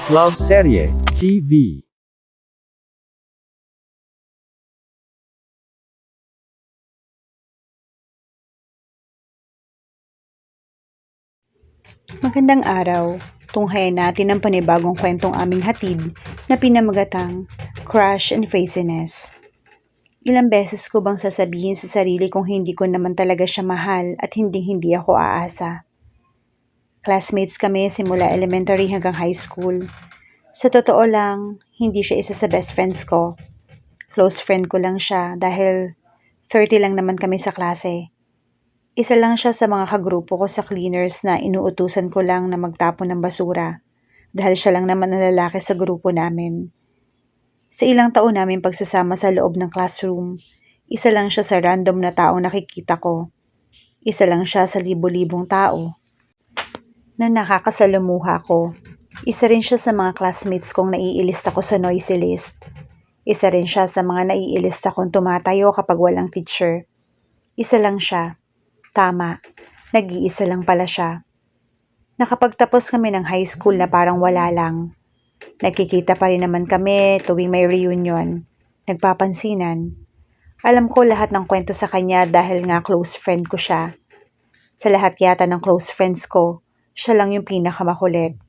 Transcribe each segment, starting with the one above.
Love Serye TV. Magandang araw. Tunghayan natin ang panibagong kwentong aming hatid na pinamagatang Crush and Craziness. Ilang beses ko bang sasabihin sa sarili kung hindi ko naman talaga siya mahal at hindi ako aasa. Classmates kami simula elementary hanggang high school. Sa totoo lang, hindi siya isa sa best friends ko. Close friend ko lang siya dahil 30 lang naman kami sa klase. Isa lang siya sa mga kagrupo ko sa cleaners na inuutusan ko lang na magtapon ng basura dahil siya lang naman ang lalaki sa grupo namin. Sa ilang taon namin pagsasama sa loob ng classroom, isa lang siya sa random na taong nakikita ko. Isa lang siya sa libo-libong tao na nakakasalumuha ko. Isa rin siya sa mga classmates kong naiilista ko sa noisy list. Isa rin siya sa mga naiilista kong tumatayo kapag walang teacher. Isa lang siya. Tama, nag-iisa lang pala siya. Nakapagtapos kami ng high school na parang wala lang. Nagkikita pa rin naman kami tuwing may reunion. Nagpapansinan. Alam ko lahat ng kwento sa kanya dahil nga close friend ko siya. Sa lahat yata ng close friends ko, siya lang yung pinakamakulit.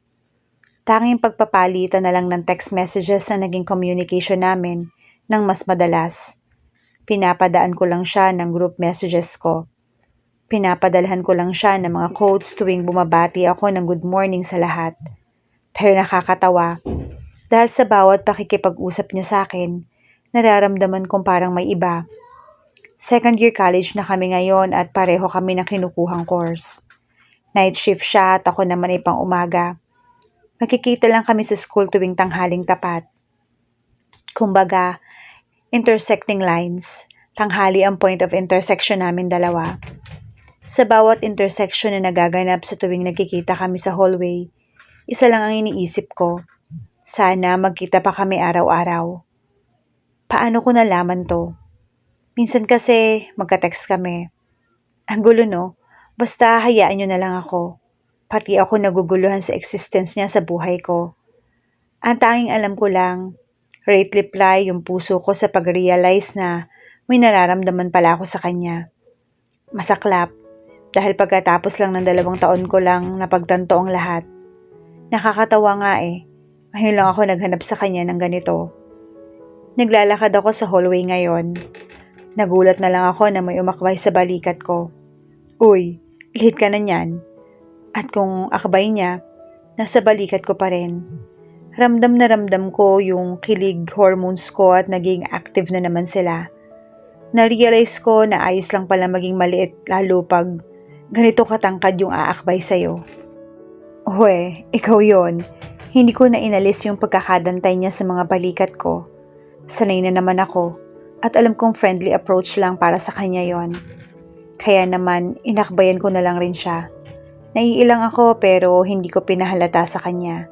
Tanging pagpapalitan na lang ng text messages na naging communication namin ng mas madalas. Pinapadaan ko lang siya ng group messages ko. Pinapadalhan ko lang siya ng mga quotes tuwing bumabati ako ng good morning sa lahat. Pero nakakatawa, dahil sa bawat pakikipag-usap niya sa akin, nararamdaman kong parang may iba. Second year college na kami ngayon at pareho kami ng kinukuhang course. Night shift siya at ako naman ay pang umaga. Nakikita lang kami sa school tuwing tanghaling tapat. Kumbaga, intersecting lines, tanghali ang point of intersection namin dalawa. Sa bawat intersection na nagaganap sa tuwing nagkikita kami sa hallway, isa lang ang iniisip ko. Sana magkita pa kami araw-araw. Paano ko nalaman to? Minsan kasi magka-text kami. Ang gulo no? Basta hayaan nyo na lang ako. Pati ako naguguluhan sa existence niya sa buhay ko. Ang tanging alam ko lang, rate reply yung puso ko sa pag-realize na may nararamdaman pala ako sa kanya. Masaklap. Dahil pagkatapos lang ng 2 taon ko lang napagtanto ang lahat. Nakakatawa nga eh. Ngayon lang ako naghanap sa kanya ng ganito. Naglalakad ako sa hallway ngayon. Nagulat na lang ako na may umakbay sa balikat ko. Uy, late ka na niyan. At kung akbay niya, nasa balikat ko pa rin. Ramdam na ramdam ko yung kilig hormones ko at naging active na naman sila. Na-realize ko na ayos lang pala maging maliit lalo pag ganito katangkad yung aakbay sa'yo. Uwe, ikaw yon. Hindi ko na inalis yung pagkakadantay niya sa mga balikat ko. Sanay na naman ako at alam kong friendly approach lang para sa kanya yon. Kaya naman, inakbayan ko na lang rin siya. Naiilang ako pero hindi ko pinahalata sa kanya.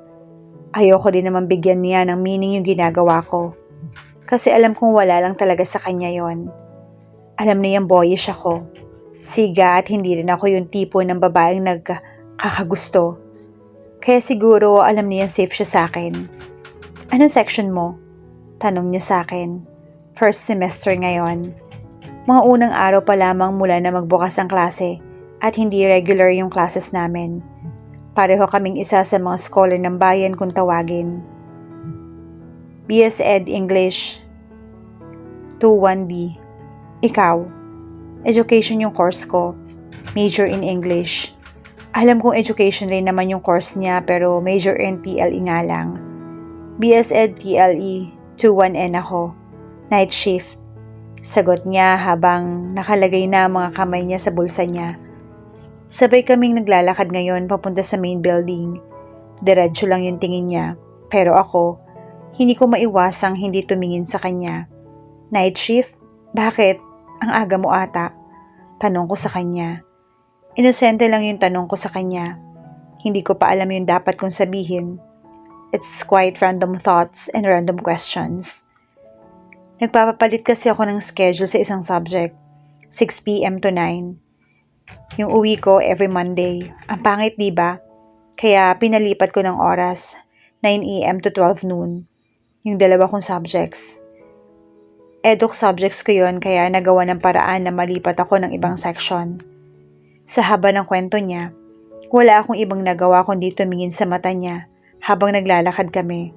Ayoko din naman bigyan niya ng meaning yung ginagawa ko. Kasi alam kong wala lang talaga sa kanya yon. Alam niyang boyish ako. Siga at hindi rin ako yung tipo ng babaeng nagkakagusto. Kaya siguro alam niyang safe siya sa akin. Anong section mo? Tanong niya sa akin. First semester ngayon. Mga unang araw pa lamang mula na magbukas ang klase at hindi regular yung classes namin. Pareho kaming isa sa mga scholar ng bayan kung tawagin. BS Ed English 21D. Ikaw? Education yung course ko. Major in English. Alam kong education rin naman yung course niya pero major in TLE nga lang. BS Ed TLE 21N ako. Night shift. Sagot niya habang nakalagay na ang mga kamay niya sa bulsa niya. Sabay kaming naglalakad ngayon papunta sa main building. Diretso lang yung tingin niya. Pero ako, hindi ko maiwasang hindi tumingin sa kanya. Night shift? Bakit? Ang aga mo ata. Tanong ko sa kanya. Inosente lang yung tanong ko sa kanya. Hindi ko pa alam yung dapat kong sabihin. It's quite random thoughts and random questions. Nagpapapalit kasi ako ng schedule sa isang subject. 6 p.m. to 9. Yung uwi ko every Monday. Ang pangit diba? Kaya pinalipat ko ng oras. 9 a.m. to 12 noon. Yung dalawa kong subjects. Eduk subjects ko yon kaya nagawa ng paraan na malipat ako ng ibang section. Sa haba ng kwento niya, wala akong ibang nagawa kundi tumingin sa mata niya habang naglalakad kami.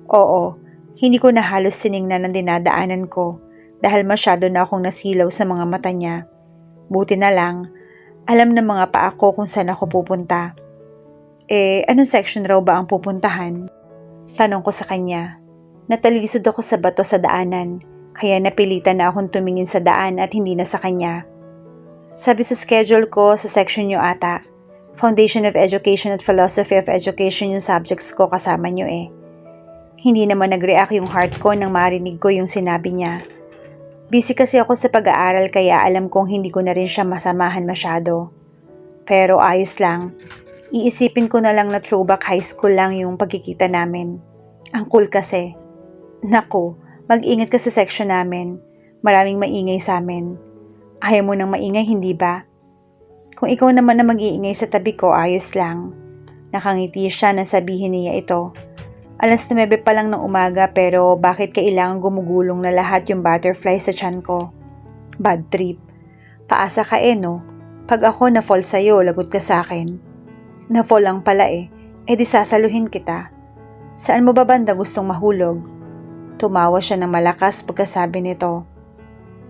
Oo, hindi ko na halos tiningnan ang dinadaanan ko dahil masyado na akong nasilaw sa mga mata niya. Buti na lang, alam ng mga paa ko kung saan ako pupunta. Anong section raw ba ang pupuntahan? Tanong ko sa kanya. Natalisod ako sa bato sa daanan, kaya napilitan na akong tumingin sa daan at hindi na sa kanya. Sabi sa schedule ko, sa section nyo ata, Foundation of Education at Philosophy of Education yung subjects ko kasama nyo eh. Hindi naman nag-react yung heart ko nang marinig ko yung sinabi niya. Busy kasi ako sa pag-aaral kaya alam kong hindi ko na rin siya masamahan masyado. Pero ayos lang. Iisipin ko na lang na throwback high school lang yung pagkikita namin. Ang cool kasi. Naku, mag-ingat ka sa section namin. Maraming maingay sa amin. Ayaw mo nang maingay, hindi ba? Kung ikaw naman na mag-iingay sa tabi ko, ayos lang. Nakangiti siya na sabihin niya ito. 9:09 pa lang ng umaga pero bakit kailangan gumugulong na lahat yung butterfly sa tiyan ko? Bad trip. Paasa ka no? Pag ako na-fall sa'yo, lagot ka sa'kin. Na-fall lang pala di sasaluhin kita. Saan mo ba banda gustong mahulog? Tumawa siya ng malakas pagkasabi nito.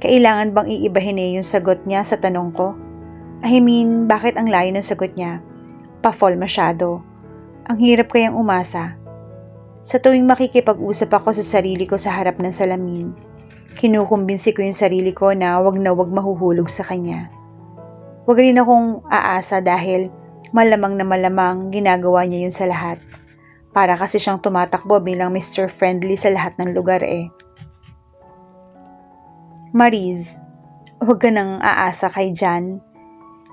Kailangan bang iibahin yung sagot niya sa tanong ko? I mean, bakit ang layo ng sagot niya? Pa-fall masyado. Ang hirap kayang umasa. Sa tuwing makikipag-usap ako sa sarili ko sa harap ng salamin, kinukumbinsi ko yung sarili ko na wag mahuhulog sa kanya. Wag rin akong aasa dahil malamang na malamang ginagawa niya yun sa lahat. Para kasi siyang tumatakbo bilang Mr. Friendly sa lahat ng lugar Mariz, wag ka nang aasa kay Jan.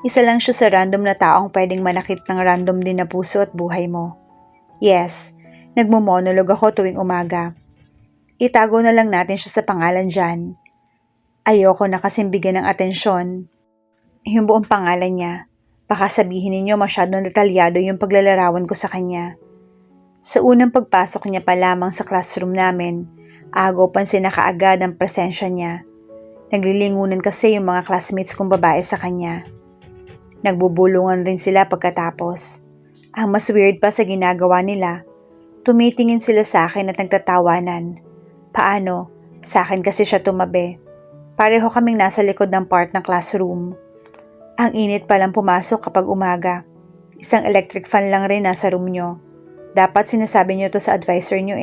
Isa lang siya sa random na taong pwedeng manakit ng random din na puso at buhay mo. Yes, nagmo-monolog ako tuwing umaga. Itago na lang natin siya sa pangalan Jan. Ayoko na kasing bigyan ng atensyon. Yung buong pangalan niya. Baka sabihin ninyo masyadong detalyado yung paglalarawan ko sa kanya. Sa unang pagpasok niya pa lamang sa classroom namin, agaw pansin na kaagad ang presensya niya. Naglilingunan kasi yung mga classmates kong babae sa kanya. Nagbubulungan rin sila pagkatapos. Ang mas weird pa sa ginagawa nila, tumitingin sila sa akin at nagtatawanan. Paano? Sa akin kasi siya tumabi. Pareho kaming nasa likod ng part ng classroom. Ang init palang pumasok kapag umaga. Isang electric fan lang rin nasa room nyo. Dapat sinasabi nyo to sa advisor nyo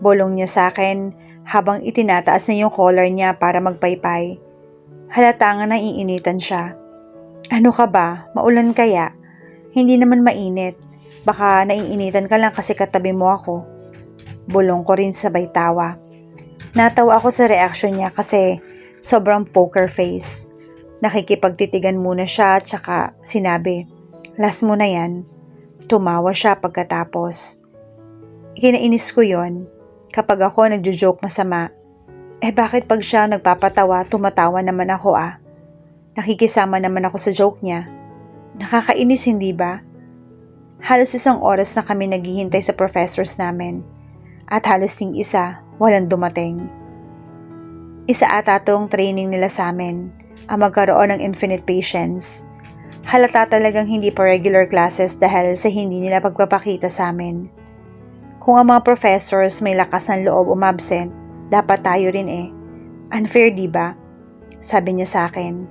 Bolong niya sa akin habang itinataas na yung collar niya para magpaypay. Halata nga naiinitan siya. Ano ka ba? Maulan kaya? Hindi naman mainit. Baka naiinitan ka lang kasi katabi mo ako. Bulong ko rin sabay tawa. Natawa ako sa reaction niya kasi sobrang poker face. Nakikipagtitigan muna siya at saka sinabi, last mo na yan. Tumawa siya pagkatapos. Ikinainis ko yon. Kapag ako nagjo-joke masama, bakit pag siya nagpapatawa, tumatawa naman ako Nakikisama naman ako sa joke niya. Nakakainis hindi ba? Halos 1 oras na kami naghihintay sa professors namin. At halos ting isa, walang dumating. Isa ata tong training nila sa amin, ang magkaroon ng infinite patience. Halata talagang hindi pa regular classes dahil sa hindi nila pagpapakita sa amin. Kung ang mga professors may lakas ng loob umabsent, dapat tayo rin Unfair di ba? Sabi niya sa akin.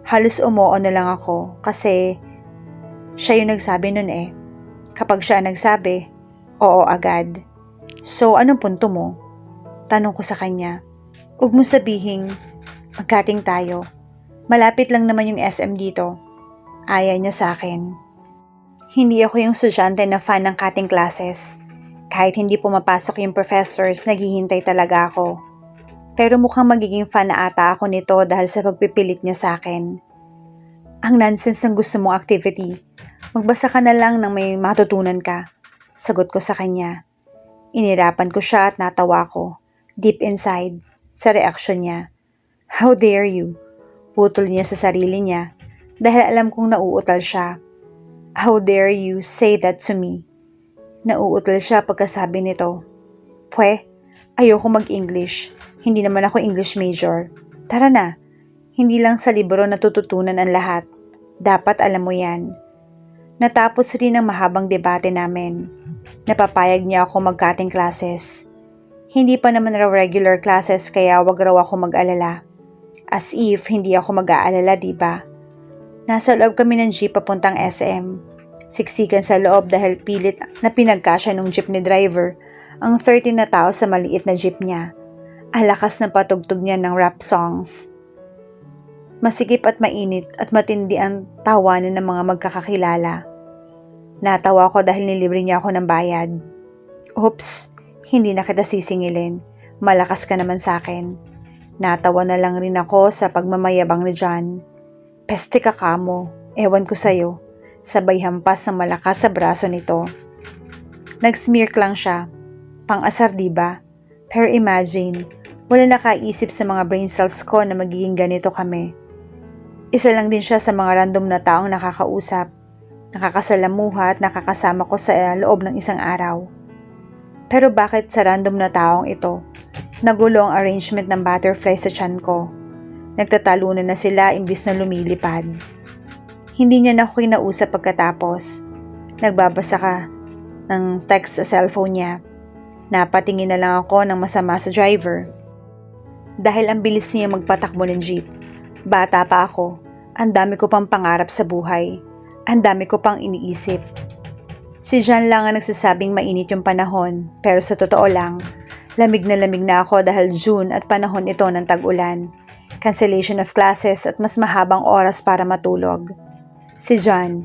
Halos umuo na lang ako kasi siya yung nagsabi nun Kapag siya nagsabi, oo agad. So anong punto mo? Tanong ko sa kanya. Huwag mo sabihing magkating tayo. Malapit lang naman yung SM dito. Ayaw niya sa akin. Hindi ako yung estudyante na fan ng cutting classes. Kahit hindi pumapasok yung professors, naghihintay talaga ako. Pero mukhang magiging fan na ata ako nito dahil sa pagpipilit niya sa akin. Ang nonsense ng gusto mong activity. Magbasa ka na lang nang may matutunan ka. Sagot ko sa kanya. Inirapan ko siya at natawa ko. Deep inside, sa reaksyon niya. How dare you? Putol niya sa sarili niya dahil alam kong nauutal siya. How dare you say that to me? Nauutal siya pagkasabi nito. Pwe, ayoko mag-English. Hindi naman ako English major. Tara na. Hindi lang sa libro natututunan ang lahat. Dapat alam mo yan. Natapos rin ang mahabang debate namin. Napapayag niya ako mag-cutting classes. Hindi pa naman raw regular classes kaya wag raw ako mag-alala. As if hindi ako mag-aalala, diba? Nasa loob kami ng jeep papuntang SM. Siksikan sa loob dahil pilit na pinagkasya ng jeepney driver ang 30 na tao sa maliit na jeep niya. Ang lakas ng patugtog niya ng rap songs. Masikip at mainit at matindi ang tawanan ng mga magkakakilala. Natawa ko dahil nilibre niya ako ng bayad. Oops, hindi na kita sisingilin. Malakas ka naman sa akin. Natawa na lang rin ako sa pagmamayabang ni John. Peste ka kamo, ewan ko sa'yo. Sabay hampas ng malakas sa braso nito. Nag-smirk lang siya. Pang-asar diba? Pero imagine, wala nakaisip sa mga brain cells ko na magiging ganito kami. Isa lang din siya sa mga random na taong nakakausap, nakakasalamuha at nakakasama ko sa loob ng isang araw. Pero bakit sa random na taong ito, nagulo ang arrangement ng butterfly sa tiyan ko? Nagtatalunan na sila imbis na lumilipad. Hindi niya na ako kinausap pagkatapos. Nagbabasa ka ng text sa cellphone niya. Napatingin na lang ako ng masama sa driver. Dahil ang bilis niya magpatakbo ng jeep. Bata pa ako, ang dami ko pang pangarap sa buhay, ang dami ko pang iniisip. Si John lang ang nagsasabing mainit yung panahon, pero sa totoo lang, lamig na ako dahil June at panahon ito ng tag-ulan, cancellation of classes at mas mahabang oras para matulog. Si John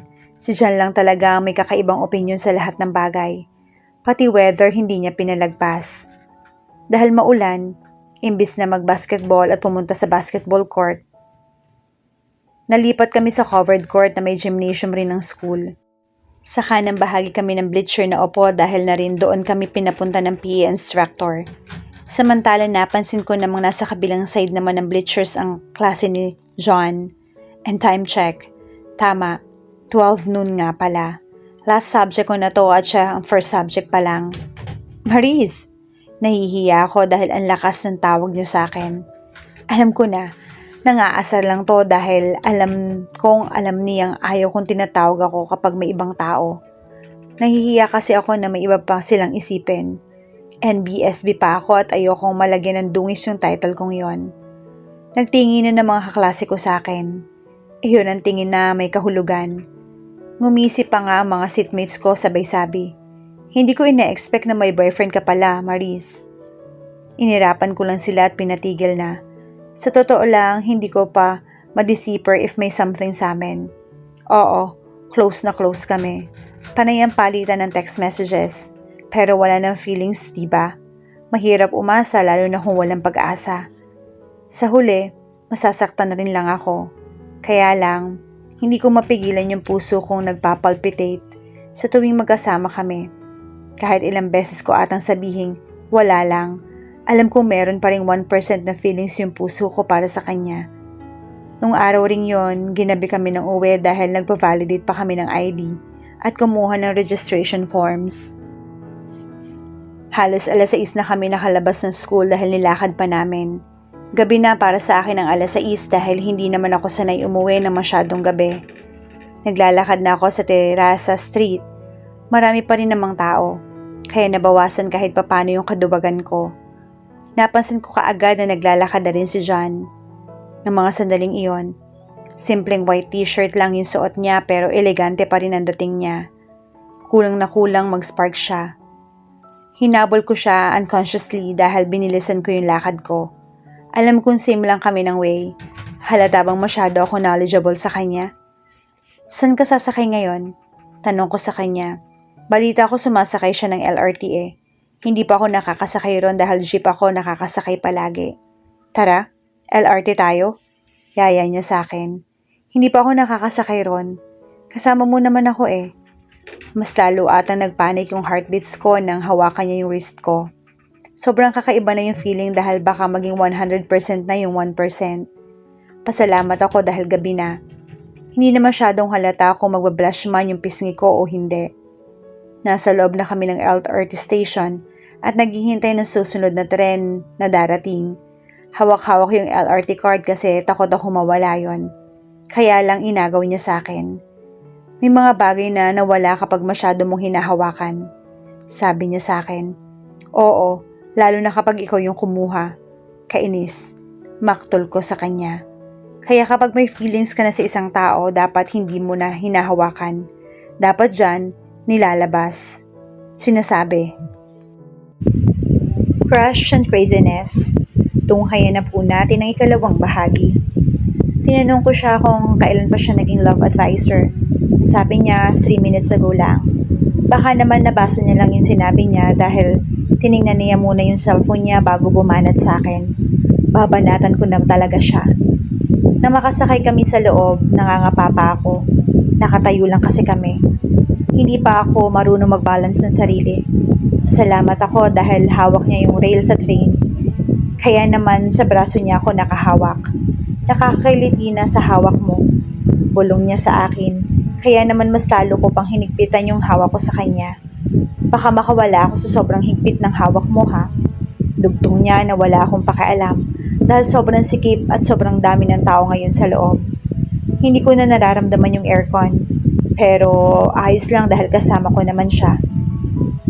lang talaga ang may kakaibang opinion sa lahat ng bagay, pati weather hindi niya pinalagpas. Dahil maulan, imbis na mag-basketball at pumunta sa basketball court, nalipat kami sa covered court na may gymnasium rin ng school. Sa kanang bahagi kami ng bleacher na opo dahil na rin doon kami pinapunta ng PE instructor. Samantala napansin ko namang nasa kabilang side naman ng bleachers ang klase ni John. And time check. Tama, 12 noon nga pala. Last subject ko na to at siya ang first subject pa lang. Maris! Nahihiya ako dahil ang lakas ng tawag niya sa akin. Alam ko na, nangaasar lang to dahil alam niyang ayaw kong tinatawag ako kapag may ibang tao. Nahihiya kasi ako na may iba pa silang isipin. NBSB pa ako at ayokong malagyan ng dungis yung title kong yon. Nagtingin na ng mga kaklase ko sa akin. Iyon ang tingin na may kahulugan. Ngumisi pa nga ang mga seatmates ko sabay-sabi. Hindi ko ina-expect na may boyfriend ka pala, Maris. Inirapan ko lang sila at pinatigil na. Sa totoo lang, hindi ko pa ma-decipher if may something sa amin. Oo, close na close kami. Panay ang palitan ng text messages. Pero wala ng feelings, diba? Mahirap umasa lalo na kung walang pag-asa. Sa huli, masasaktan na rin lang ako. Kaya lang, hindi ko mapigilan yung puso kong nagpapalpitate sa tuwing magkasama kami. Kahit ilang beses ko atang sabihin, wala lang. Alam kong meron pa ring 1% na feelings yung puso ko para sa kanya. Nung araw ring yon, ginabi kami ng uwi dahil nagpa-validate pa kami ng ID at kumuha ng registration forms. Halos 6:00 na kami nakalabas ng school dahil nilakad pa namin. Gabi na para sa akin ang 6:00 dahil hindi naman ako sanay umuwi ng masyadong gabi. Naglalakad na ako sa Terraza Street. Marami pa rin namang tao, kaya nabawasan kahit papano yung kaduwagan ko. Napansin ko kaagad na naglalakad na rin si John. Ng mga sandaling iyon, simpleng white t-shirt lang yung suot niya pero elegante pa rin ang dating niya. Kulang na kulang mag-spark siya. Hinabol ko siya unconsciously dahil binilisan ko yung lakad ko. Alam kong same lang kami ng way. Halata bang masyado ako knowledgeable sa kanya? San ka sasakay ngayon? Tanong ko sa kanya. Balita ko sumasakay siya ng LRT. Hindi pa ako nakakasakay ron dahil jeep ako nakakasakay palagi. Tara, LRT tayo? Yaya niya sa akin. Hindi pa ako nakakasakay ron. Kasama mo naman ako . Mas lalo atang nagpanik yung heartbeats ko nang hawakan niya yung wrist ko. Sobrang kakaiba na yung feeling dahil baka maging 100% na yung 1%. Pasalamat ako dahil gabi na. Hindi na masyadong halata kung magbablush man yung pisngi ko o hindi. Nasa loob na kami ng LRT station at naghihintay ng susunod na tren na darating. Hawak-hawak yung LRT card kasi takot ako mawala yon. Kaya lang inagaw niya sa akin. May mga bagay na nawala kapag masyado mong hinahawakan. Sabi niya sa akin. Oo, lalo na kapag ikaw yung kumuha. Kainis. Maktol ko sa kanya. Kaya kapag may feelings ka na sa isang tao, dapat hindi mo na hinahawakan. Dapat dyan, nilalabas. Sinasabi. Crush and craziness. Tunghayan na po natin ang ikalawang bahagi. Tinanong ko siya kung kailan pa siya naging love advisor. Sabi niya 3 minutes ago lang. Baka naman nabasa niya lang yung sinabi niya dahil tiningnan niya muna yung cellphone niya bago bumanat sa akin. Babanatan ko na talaga siya. Nang makasakay kami sa loob, nangangapa pa ako. Nakatayo lang kasi kami. Hindi pa ako marunong mag-balance ng sarili. Salamat ako dahil hawak niya yung rail sa train. Kaya naman sa braso niya ako nakahawak. Nakakakiliti na sa hawak mo. Bulong niya sa akin. Kaya naman mas lalo ko pang hinigpitan yung hawak ko sa kanya. Baka makawala ako sa sobrang higpit ng hawak mo ha. Dugtong niya na wala akong pakialam dahil sobrang sikip at sobrang dami ng tao ngayon sa loob. Hindi ko na nararamdaman yung aircon. Pero ayos lang dahil kasama ko naman siya.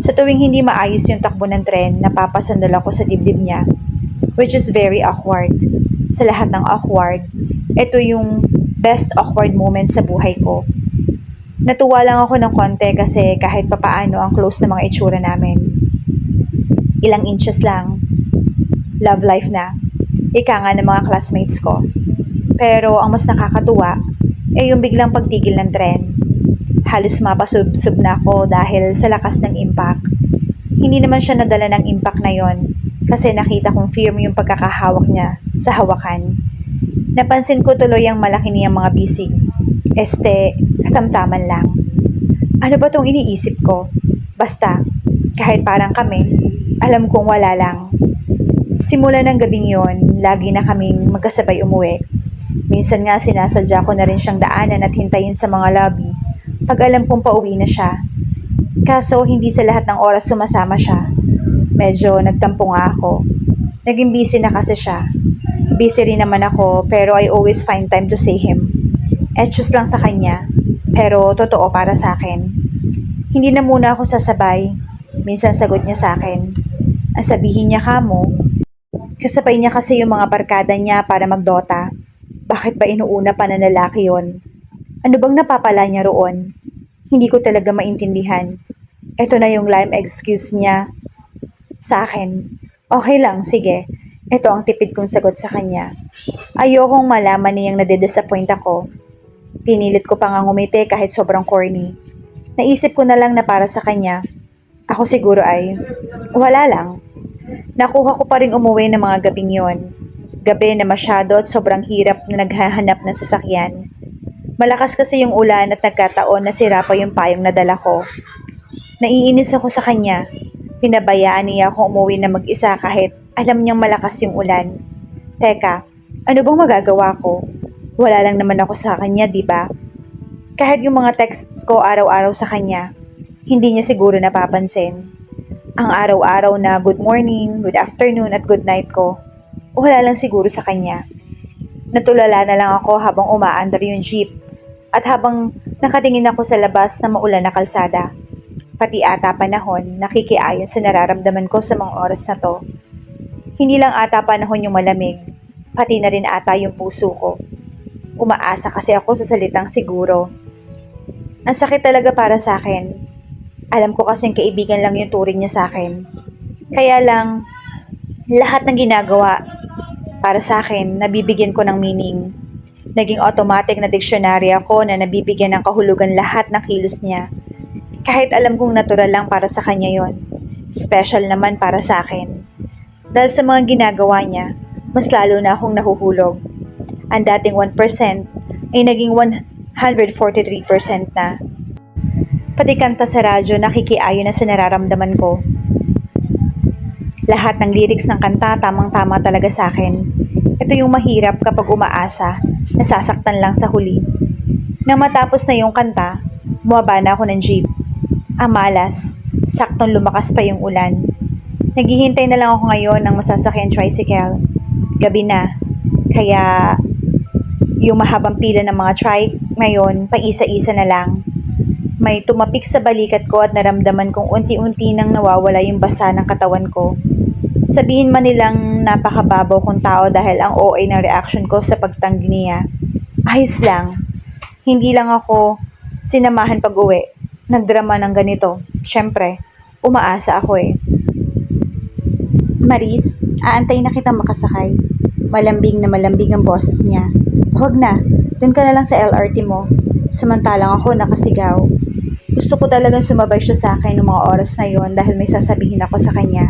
Sa tuwing hindi maayos yung takbo ng tren, napapasandal ako sa dibdib niya. Which is very awkward. Sa lahat ng awkward, ito yung best awkward moment sa buhay ko. Natuwa lang ako ng konti kasi kahit papaano ang close na mga itsura namin. Ilang inches lang. Love life na. Ika nga ng mga classmates ko. Pero ang mas nakakatuwa ay yung biglang pagtigil ng tren. Halos mapasubsob na ako dahil sa lakas ng impact. Hindi naman siya nadala ng impact na yon kasi nakita kong firm yung pagkakahawak niya sa hawakan. Napansin ko tuloy ang malaki niyang mga bisig. Katamtaman lang. Ano ba tong iniisip ko? Basta, kahit parang kami, alam kong wala lang. Simula ng gabing yon, lagi na kaming magkasabay umuwi. Minsan nga sinasadya ko na rin siyang daanan at hintayin sa mga lobby pag alam kong pauwi na siya. Kaso hindi sa lahat ng oras sumasama siya. Medyo nagtampo nga ako. Naging busy na kasi siya. Busy rin naman ako pero I always find time to see him. Etchos lang sa kanya pero totoo para sa akin. Hindi na muna ako sasabay. Minsan sagot niya sa akin. Ang sabihin niya kamo, kasabay niya kasi yung mga barkada niya para magdota. Bakit ba inuuna pa na lalaki yon? Ano bang napapala niya roon? Hindi ko talaga maintindihan. Ito na yung lame excuse niya sa akin. Okay lang, sige. Ito ang tipid kong sagot sa kanya. Ayokong malaman niyang nadidisappoint ako. Pinilit ko pa nga ngumiti kahit sobrang corny. Naisip ko na lang na para sa kanya, ako siguro ay, wala lang. Nakuha ko pa rin umuwi ng mga gabing yon. Gabi na masyado at sobrang hirap na naghahanap ng sasakyan. Malakas kasi yung ulan at nagkataon na sira pa yung payong nadala ko. Naiinis ako sa kanya. Pinabayaan niya akong umuwi na mag-isa kahit alam niyang malakas yung ulan. Teka, ano bang magagawa ko? Wala lang naman ako sa kanya, di ba? Kahit yung mga text ko araw-araw sa kanya, hindi niya siguro napapansin. Ang araw-araw na good morning, good afternoon at good night ko, wala lang siguro sa kanya. Natulala na lang ako habang umaandar yung jeep at habang nakatingin ako sa labas na maulan na kalsada. Pati ata panahon nakikiayon sa nararamdaman ko sa mga oras na to. Hindi lang ata panahon yung malamig, pati na rin ata yung puso ko. Umaasa kasi ako sa salitang siguro. Ang sakit talaga para sa akin. Alam ko kasing kaibigan lang yung turing niya sa akin. Kaya lang, lahat ng ginagawa para sa akin, nabibigyan ko ng meaning. Naging automatic na dictionary ako na nabibigyan ng kahulugan lahat ng kilos niya. Kahit alam kong natural lang para sa kanya yon, special naman para sa akin. Dahil sa mga ginagawa niya, mas lalo na akong nahuhulog. Ang dating 1% ay naging 143% na. Pati kanta sa radyo nakikiayon na sa nararamdaman ko. Lahat ng lyrics ng kanta tamang-tama talaga sa akin. Ito yung mahirap kapag umaasa, nasasaktan lang sa huli. Nang matapos na yung kanta, bumaba na ako ng jeep. Ang malas, saktong lumakas pa yung ulan. Naghihintay na lang ako ngayon ng masasakyan tricycle. Gabi na, kaya yung mahabang pila ng mga trike ngayon, paisa-isa na lang. May tumapik sa balikat ko at naramdaman kong unti-unti nang nawawala yung basa ng katawan ko. Sabihin man nilang napakababaw kong tao dahil ang OA ng reaction ko sa pagtanggi niya. Ayos lang. Hindi lang ako sinamahan pag-uwi. Nagdrama ng ganito. Siyempre, umaasa ako eh. Maris, aantay na kitang makasakay. Malambing na malambing ang boses niya. Huwag na, dun ka na lang sa LRT mo. Samantalang ako nakasigaw. Gusto ko talagang sumabay siya sa akin ng mga oras na yon dahil may sasabihin ako sa kanya.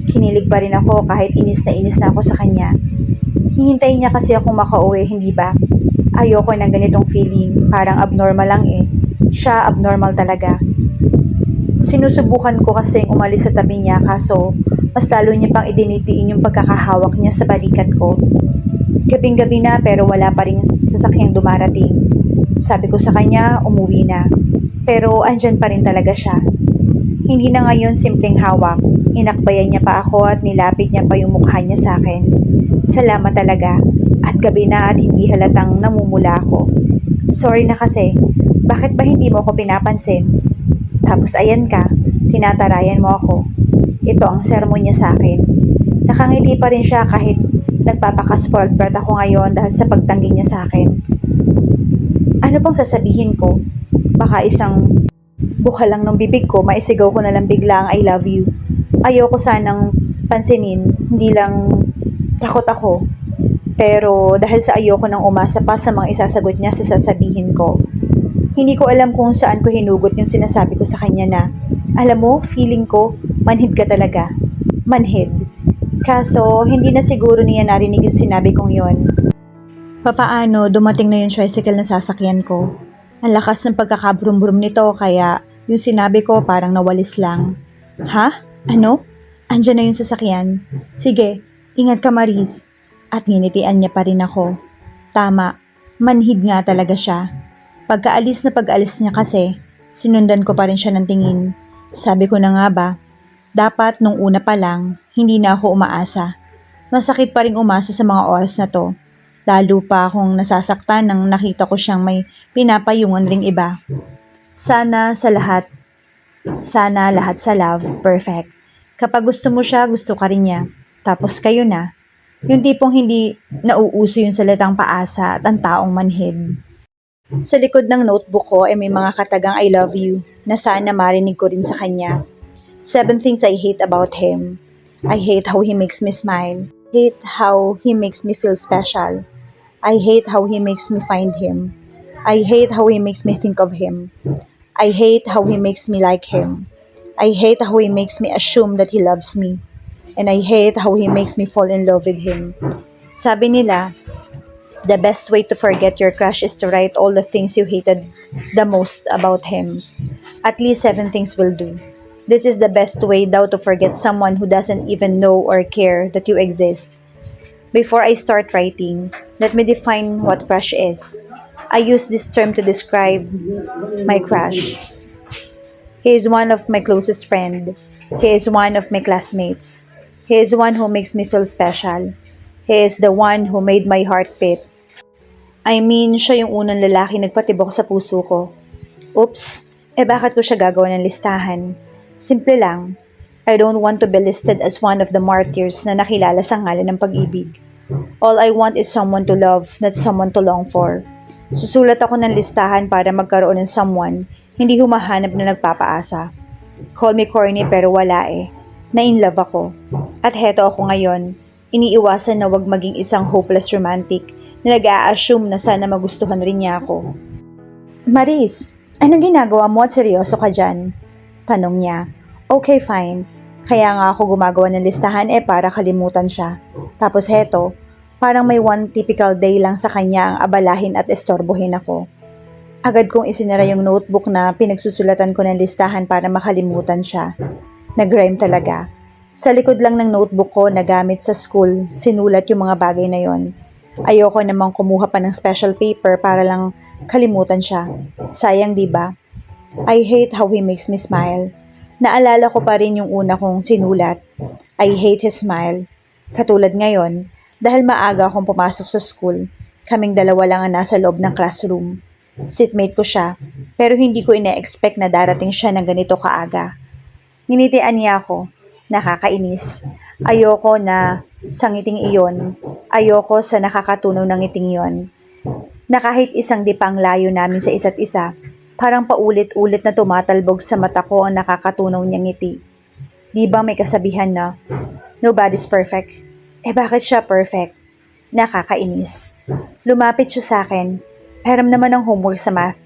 Kinilig pa rin ako kahit inis na ako sa kanya. Hihintayin niya kasi akong makauwi, hindi ba? Ayoko ng ganitong feeling, parang abnormal lang eh. Siya abnormal talaga. Sinusubukan ko kasing umalis sa tabi niya kaso mas lalo niya pang idinidiin yung pagkakahawak niya sa balikat ko. Gabing-gabi na pero wala pa rin sasakyang dumarating. Sabi ko sa kanya, umuwi na. Pero andyan pa rin talaga siya. Hindi na ngayon simpleng hawak. Inakbayan niya pa ako at nilapit niya pa yung mukha niya sa akin. Salamat talaga. At gabi na at hindi halatang namumula ako. Sorry na kasi. Bakit ba hindi mo ako pinapansin? Tapos ayan ka, tinatarayan mo ako. Ito ang sermon niya sa akin. Nakangiti pa rin siya kahit nagpapaka-spoiled brat ako ngayon dahil sa pagtanggi niya sa akin. Ano pang sasabihin ko? Baka isang buka lang ng bibig ko, maisigaw ko na lang bigla ang I love you. Ayoko sanang pansinin, hindi lang takot ako. Pero dahil sa ayoko nang umasa pa sa mga isasagot niya sa sasabihin ko, hindi ko alam kung saan ko hinugot yung sinasabi ko sa kanya na, alam mo, feeling ko, manhid ka talaga. Manhid. Kaso, hindi na siguro niya narinig yung sinabi kong yon. Papaano, dumating na yung tricycle na sasakyan ko. Ang lakas ng pagkakabrum-brum nito kaya yung sinabi ko parang nawalis lang. Ha? Ano? Andiyan na yung sasakyan. Sige, ingat ka Maris. At nginitian niya pa rin ako. Tama, manhid nga talaga siya. Pagkaalis niya kasi, sinundan ko pa rin siya ng tingin. Sabi ko na nga ba, dapat nung una pa lang, hindi na ako umaasa. Masakit pa rin umasa sa mga oras na to. Lalo pa akong nasasaktan nang nakita ko siyang may pinapayungan ring iba. Sana lahat sa love, perfect. Kapag gusto mo siya, gusto ka rin niya. Tapos kayo na. Yung tipong hindi nauuso yung salitang paasa at ang taong manhid. Sa likod ng notebook ko ay may mga katagang I love you na sana marinig ko rin sa kanya. 7 things I hate about him. I hate how he makes me smile. I hate how he makes me feel special. I hate how he makes me find him. I hate how he makes me think of him. I hate how he makes me like him. I hate how he makes me assume that he loves me. And I hate how he makes me fall in love with him. Sabi nila, the best way to forget your crush is to write all the things you hated the most about him. At least 7 things will do. This is the best way daw to forget someone who doesn't even know or care that you exist. Before I start writing, let me define what crush is. I use this term to describe my crush. He is one of my closest friend. He is one of my classmates. He is one who makes me feel special. He is the one who made my heart beat. I mean, siya yung unang lalaki nagpatibok sa puso ko. Oops, bakit ko siya gagawa ng listahan? Simple lang. I don't want to be listed as one of the martyrs na nakilala sa ngalan ng pag-ibig. All I want is someone to love, not someone to long for. Susulat ako ng listahan para magkaroon ng someone, hindi humahanap na nagpapaasa. Call me corny pero wala eh. Na-in-love ako. At heto ako ngayon, iniiwasan na wag maging isang hopeless romantic na nag-a-assume na sana magustuhan rin niya ako. Maris, anong ginagawa mo at seryoso ka dyan? Tanong niya. Okay, fine. Kaya nga ako gumagawa ng listahan para kalimutan siya. Tapos heto, parang may one typical day lang sa kanya ang abalahin at estorbohin ako. Agad kong isinara yung notebook na pinagsusulatan ko ng listahan para makalimutan siya. Nag-rhyme talaga. Sa likod lang ng notebook ko na gamit sa school, sinulat yung mga bagay na yon. Ayoko namang kumuha pa ng special paper para lang kalimutan siya. Sayang, di ba? I hate how he makes me smile. Naalala ko pa rin yung una kong sinulat. I hate his smile. Katulad ngayon, dahil maaga akong pumasok sa school, kaming dalawa lang ang nasa loob ng classroom. Seatmate ko siya, pero hindi ko ina-expect na darating siya ng ganito kaaga. Nginitian niya ako. Nakakainis. Ayoko na sa ngiting iyon. Ayoko sa nakakatunaw ng ngiting iyon. Na kahit isang dipang layo namin sa isa't isa, parang paulit-ulit na tumatalbog sa mata ko ang nakakatunaw niyang ngiti. Di ba may kasabihan na, nobody's perfect? Bakit siya perfect? Nakakainis. Lumapit siya sa akin. Pahiram naman ng homework sa math.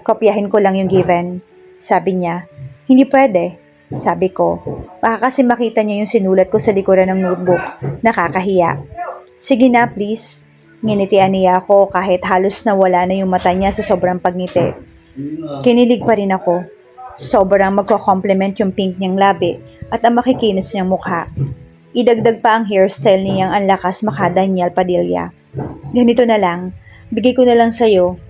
Kopyahin ko lang yung given. Sabi niya, hindi pwede. Sabi ko, baka kasi makita niya yung sinulat ko sa likuran ng notebook. Nakakahiya. Sige na, please. Nginitian niya ako kahit halos nawala na yung mata niya sa sobrang pagngiti. Kinilig pa rin ako. Sobrang magko-compliment yung pink niyang labi at ang makikinis niyang mukha. Idagdag pa ang hairstyle niyang ang lakas maka Daniel Padilla. Ganito na lang, bigay ko na lang sa'yo.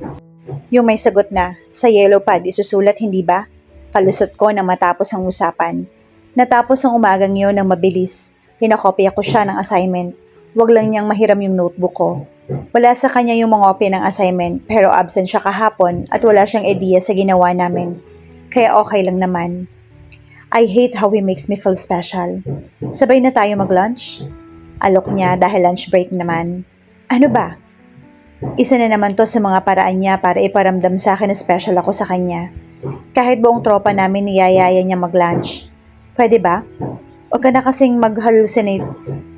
Yung may sagot na, sa yellow pad isusulat hindi ba? Palusot ko nang matapos ang usapan. Natapos ang umagang yun ng mabilis. Pinakopya ko siya ng assignment. Wag lang niyang mahiram yung notebook ko. Wala sa kanya yung mga kopya ng assignment pero absent siya kahapon at wala siyang idea sa ginawa namin. Kaya okay lang naman. I hate how he makes me feel special. Sabay na tayo mag-lunch? Alok niya dahil lunch break naman. Ano ba? Isa na naman to sa mga paraan niya para iparamdam sa akin na special ako sa kanya. Kahit buong tropa namin niyayaya niya mag-lunch. Pwede ba? Huwag ka na kasing mag-hallucinate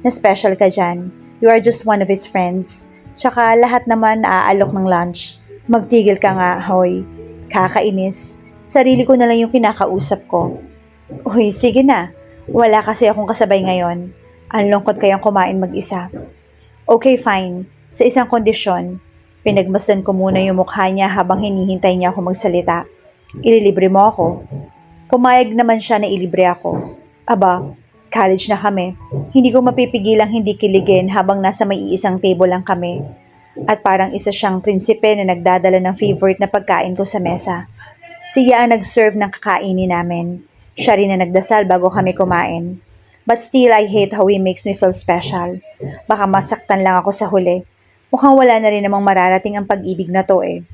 na special ka dyan. You are just one of his friends. Tsaka lahat naman naaalok ng lunch. Magtigil ka nga, hoy. Kakainis. Sarili ko na lang yung kinakausap ko. Uy, sige na. Wala kasi akong kasabay ngayon. Ang lungkot kayang kumain mag-isa. Okay, fine. Sa isang kondisyon, pinagmasdan ko muna yung mukha niya habang hinihintay niya ako magsalita. Ililibre mo ako. Pumayag naman siya na ilibre ako. Aba, college na kami. Hindi ko mapipigilang hindi kiligin habang nasa may iisang table lang kami. At parang isa siyang prinsipe na nagdadala ng favorite na pagkain ko sa mesa. Siya ang nag-serve ng kakainin namin. Siya rin na nagdasal bago kami kumain. But still, I hate how he makes me feel special. Baka masaktan lang ako sa huli. Mukhang wala na rin namang mararating ang pag-ibig na to eh.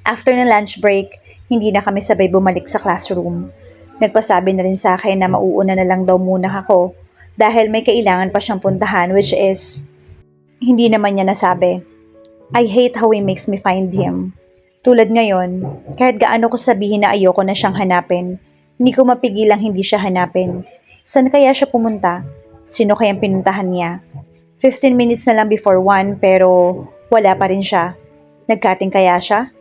After ng lunch break, hindi na kami sabay bumalik sa classroom. Nagpasabi na rin sa akin na mauuna na lang daw muna ako dahil may kailangan pa siyang puntahan which is, hindi naman niya nasabi. I hate how he makes me find him. Tulad ngayon, kahit gaano ko sabihin na ayoko na siyang hanapin, hindi ko mapigilang hindi siya hanapin. Saan kaya siya pumunta? Sino kayang pinuntahan niya? 15 minutes na lang before 1 pero wala pa rin siya. Nagkating kaya siya?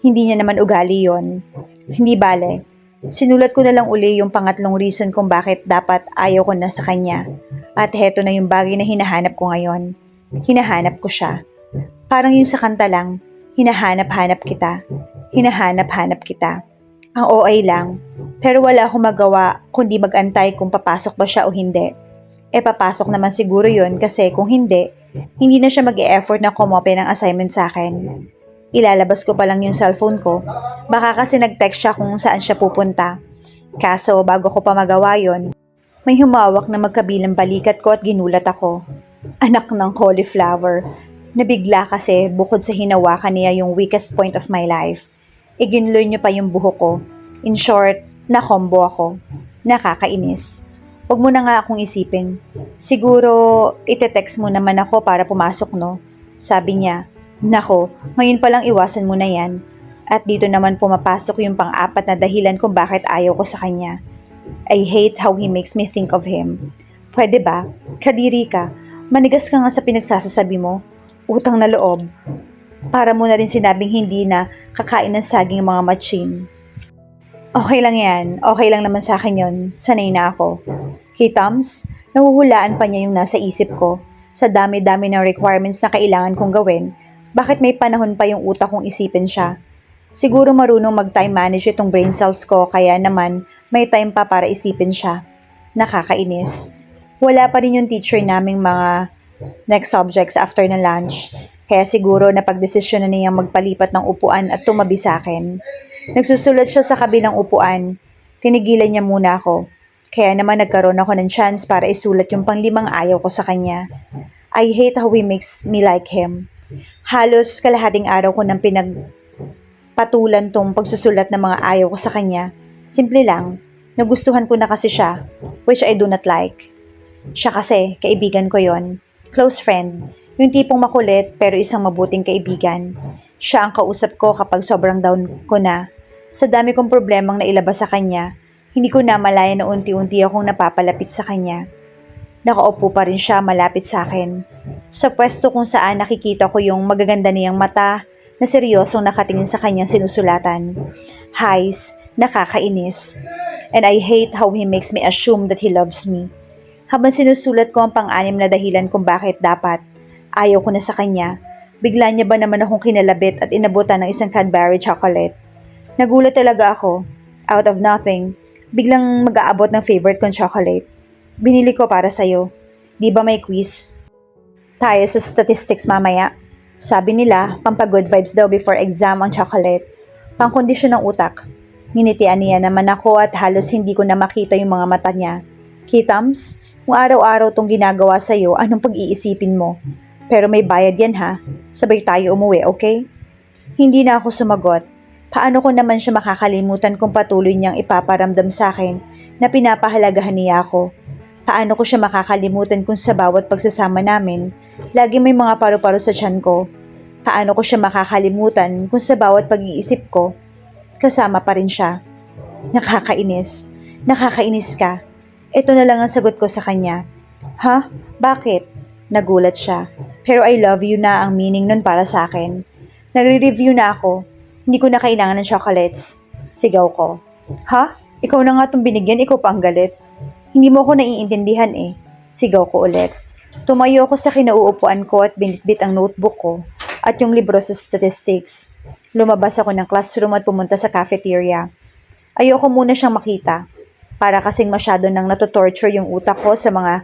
Hindi niya naman ugali yon. Hindi bale. Sinulat ko na lang uli yung pangatlong reason kung bakit dapat ayaw ko na sa kanya. At heto na yung bagay na hinahanap ko ngayon. Hinahanap ko siya. Parang yung sa kanta lang, hinahanap-hanap kita. Hinahanap-hanap kita. Ang OA lang. Pero wala akong magawa kundi mag-antay kung papasok ba siya o hindi. Papasok naman siguro yun kasi kung hindi, hindi na siya mag-e-effort na kumopya ng assignment sa akin. Ilalabas ko pa lang yung cellphone ko. Baka kasi nag-text siya kung saan siya pupunta. Kaso bago ko pa magawa yun, may humawak na magkabilang balikat ko at ginulat ako. Anak ng cauliflower. Nabigla kasi bukod sa hinawakan niya yung weakest point of my life. Iginloy niyo pa yung buhok ko. In short, na-combo ako. Nakakainis. Huwag mo na nga akong isipin. Siguro, ite-text mo naman ako para pumasok, no? Sabi niya, nako, ngayon palang iwasan mo na yan. At dito naman pumapasok yung pang-apat na dahilan kung bakit ayaw ko sa kanya. I hate how he makes me think of him. Pwede ba? Kadiri ka. Manigas ka nga sa pinagsasasabi mo. Utang na loob. Para mo na rin sinabing hindi na kakain ng saging mga matchin. Okay lang yan. Okay lang naman sa akin yun. Sanay na ako. Kay Toms, nahuhulaan pa niya yung nasa isip ko. Sa dami-dami ng requirements na kailangan kong gawin, bakit may panahon pa yung utak kong isipin siya? Siguro marunong mag-time manage itong brain cells ko kaya naman may time pa para isipin siya. Nakakainis. Wala pa rin yung teacher naming mga next subjects after na lunch. Kaya siguro napagdesisyon na niyang magpalipat ng upuan at tumabi sa akin. Nagsusulat siya sa kabilang upuan. Tinigilan niya muna ako. Kaya naman nagkaroon ako ng chance para isulat yung panglimang ayaw ko sa kanya. I hate how he makes me like him. Halos kalahating araw ko nang pinagpatulan tong pagsusulat ng mga ayaw ko sa kanya. Simple lang, nagustuhan ko na kasi siya, which I do not like. Siya kasi, kaibigan ko yon, close friend, yung tipong makulit pero isang mabuting kaibigan. Siya ang kausap ko kapag sobrang down ko na. Sa dami kong problemang nailabas sa kanya, hindi ko na malaya na unti-unti akong napapalapit sa kanya. Nakaupo pa rin siya malapit sa akin. Sa pwesto kung saan nakikita ko yung magaganda niyang mata na seryosong nakatingin sa kanyang sinusulatan. Highs, nakakainis. And I hate how he makes me assume that he loves me. Habang sinusulat ko ang pang-anim na dahilan kung bakit dapat ayaw ko na sa kanya, bigla niya ba naman akong kinalabit at inabutan ng isang Cadbury chocolate. Nagulat talaga ako. Out of nothing, biglang mag-aabot ng favorite kong chocolate. Binili ko para sa'yo. Di ba may quiz? Tayo sa statistics mamaya. Sabi nila, pampagood vibes daw before exam ang chocolate. Pangkondisyon ng utak. Nginitian niya naman ako at halos hindi ko na makita yung mga mata niya. Kitams, kung araw-araw tong ginagawa sa'yo, anong pag-iisipin mo? Pero may bayad yan ha. Sabay tayo umuwi, okay? Hindi na ako sumagot. Paano ko naman siya makakalimutan kung patuloy niyang ipaparamdam sa akin na pinapahalagahan niya ako? Paano ko siya makakalimutan kung sa bawat pagsasama namin, lagi may mga paru-paro sa tiyan ko? Paano ko siya makakalimutan kung sa bawat pag-iisip ko, kasama pa rin siya? Nakakainis. Nakakainis ka. Ito na lang ang sagot ko sa kanya. Ha? Bakit? Nagulat siya. Pero I love you na ang meaning nun para sa akin. Nagre-review na ako. Hindi ko na kailangan ng chocolates. Sigaw ko. Ha? Ikaw na nga itong binigyan, ikaw pa ang galit. Hindi mo ako naiintindihan eh. Sigaw ko ulit. Tumayo ako sa kinauupuan ko at binitbit ang notebook ko at yung libro sa statistics. Lumabas ako ng classroom at pumunta sa cafeteria. Ayoko muna siyang makita. Para kasing masyado nang natotorture yung utak ko sa mga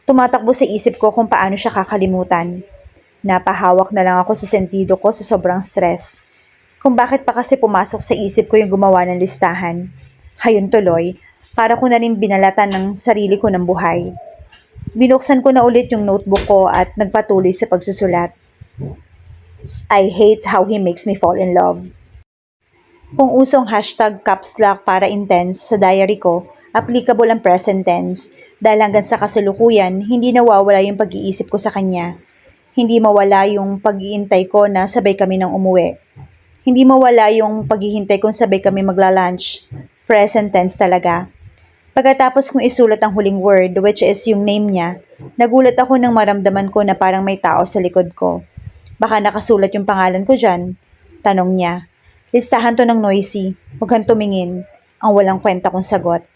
tumatakbo sa isip ko kung paano siya kakalimutan. Napahawak na lang ako sa sentido ko sa sobrang stress. Kung bakit pa kasi pumasok sa isip ko yung gumawa ng listahan. Hayun tuloy, para ko na rin binalatan ng sarili ko ng buhay. Binuksan ko na ulit yung notebook ko at nagpatuloy sa pagsusulat. I hate how he makes me fall in love. Kung usong hashtag caps lock para intense sa diary ko, applicable ang present tense dahil hanggang sa kasalukuyan, hindi nawawala yung pag-iisip ko sa kanya. Hindi mawala yung pag-iintay ko na sabay kami nang umuwi. Hindi mawala yung paghihintay kung sabay kami magla-lunch. Present tense talaga. Pagkatapos kong isulat ang huling word, which is yung name niya, nagulat ako nang maramdaman ko na parang may tao sa likod ko. Baka nakasulat yung pangalan ko dyan. Tanong niya. Listahan to ng noisy. Huwag kang tumingin. Ang walang kwenta kong sagot.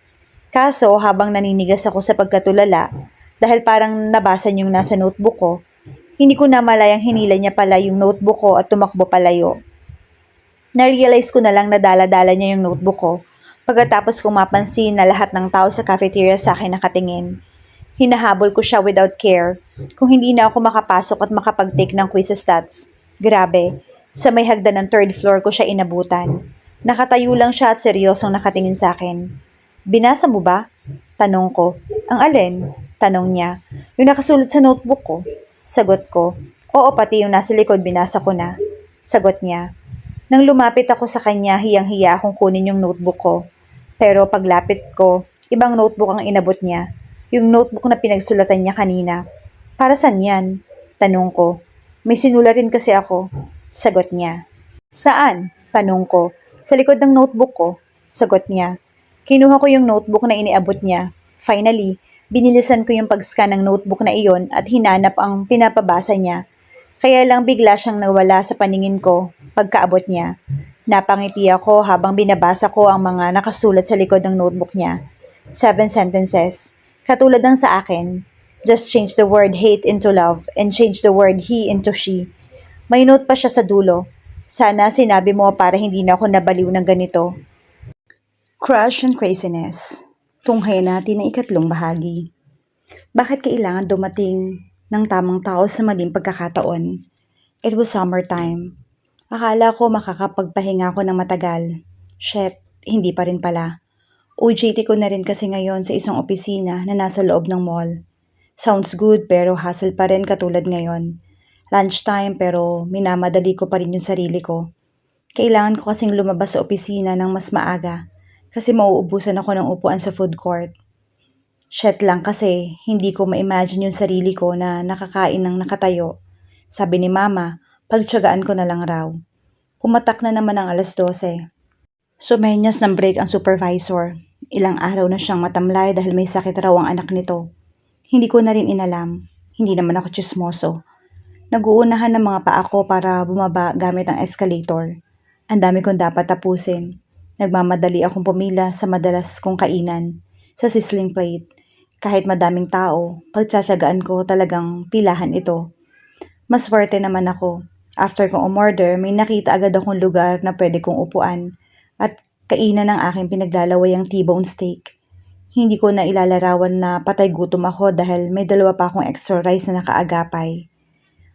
Kaso, habang naninigas ako sa pagkatulala, dahil parang nabasa niyong nasa notebook ko, hindi ko na malayang hinila niya pala yung notebook ko at tumakbo palayo. Na-realize ko na lang na dala-dala niya yung notebook ko. Pagkatapos kong mapansin na lahat ng tao sa cafeteria sa akin nakatingin. Hinahabol ko siya without care. Kung hindi na ako makapasok at makapag-take ng quiz sa stats. Grabe, sa may hagdan ng third floor ko siya inabutan. Nakatayo lang siya at seryosong nakatingin sa akin. Binasa mo ba? Tanong ko. Ang alin? Tanong niya. Yung nakasulat sa notebook ko. Sagot ko. Oo, pati yung nasa likod binasa ko na. Sagot niya. Nang lumapit ako sa kanya, hiyang-hiya akong kunin yung notebook ko. Pero paglapit ko, ibang notebook ang inabot niya. Yung notebook na pinagsulatan niya kanina. Para saan yan? Tanong ko. May sinula rin kasi ako. Sagot niya. Saan? Tanong ko. Sa likod ng notebook ko. Sagot niya. Kinuha ko yung notebook na iniabot niya. Finally, binilisan ko yung pag-scan ng notebook na iyon at hinanap ang pinapabasa niya. Kaya lang bigla siyang nawala sa paningin ko pagkaabot niya. Napangiti ako habang binabasa ko ang mga nakasulat sa likod ng notebook niya. 7 sentences. Katulad ng sa akin. Just change the word hate into love and change the word he into she. May note pa siya sa dulo. Sana sinabi mo para hindi na ako nabaliw ng ganito. Crush and craziness. Tunghayan natin ang 3 bahagi. Bakit kailangan dumating ng tamang tao sa maling pagkakataon? It was summertime. Akala ko makakapagpahinga ako ng matagal. Shit, hindi pa rin pala. OJT ko na rin kasi ngayon sa isang opisina na nasa loob ng mall. Sounds good pero hassle pa rin katulad ngayon. Lunchtime pero minamadali ko pa rin yung sarili ko. Kailangan ko kasing lumabas sa opisina ng mas maaga kasi mauubusan ako ng upuan sa food court. Shit lang kasi hindi ko ma-imagine yung sarili ko na nakakain ng nakatayo. Sabi ni mama, pagtiyagaan ko na lang raw. Pumatak na naman ang 12:00. Sumenyas ng break ang supervisor. Ilang araw na siyang matamlay dahil may sakit raw ang anak nito. Hindi ko na rin inalam. Hindi naman ako tsismoso. Nag-uunahan ng mga paa ko para bumaba gamit ang escalator. Ang dami kong dapat tapusin. Nagmamadali akong pumila sa madalas kong kainan, sa sizzling plate. Kahit madaming tao, pagtsatsagaan ko talagang pilahan ito. Mas swerte naman ako. After kong umorder, may nakita agad akong lugar na pwede kong upuan at kainan ng aking pinaglalawayang T-bone steak. Hindi ko na ilalarawan na patay gutom ako dahil may 2 pa akong extra rice na nakaagapay.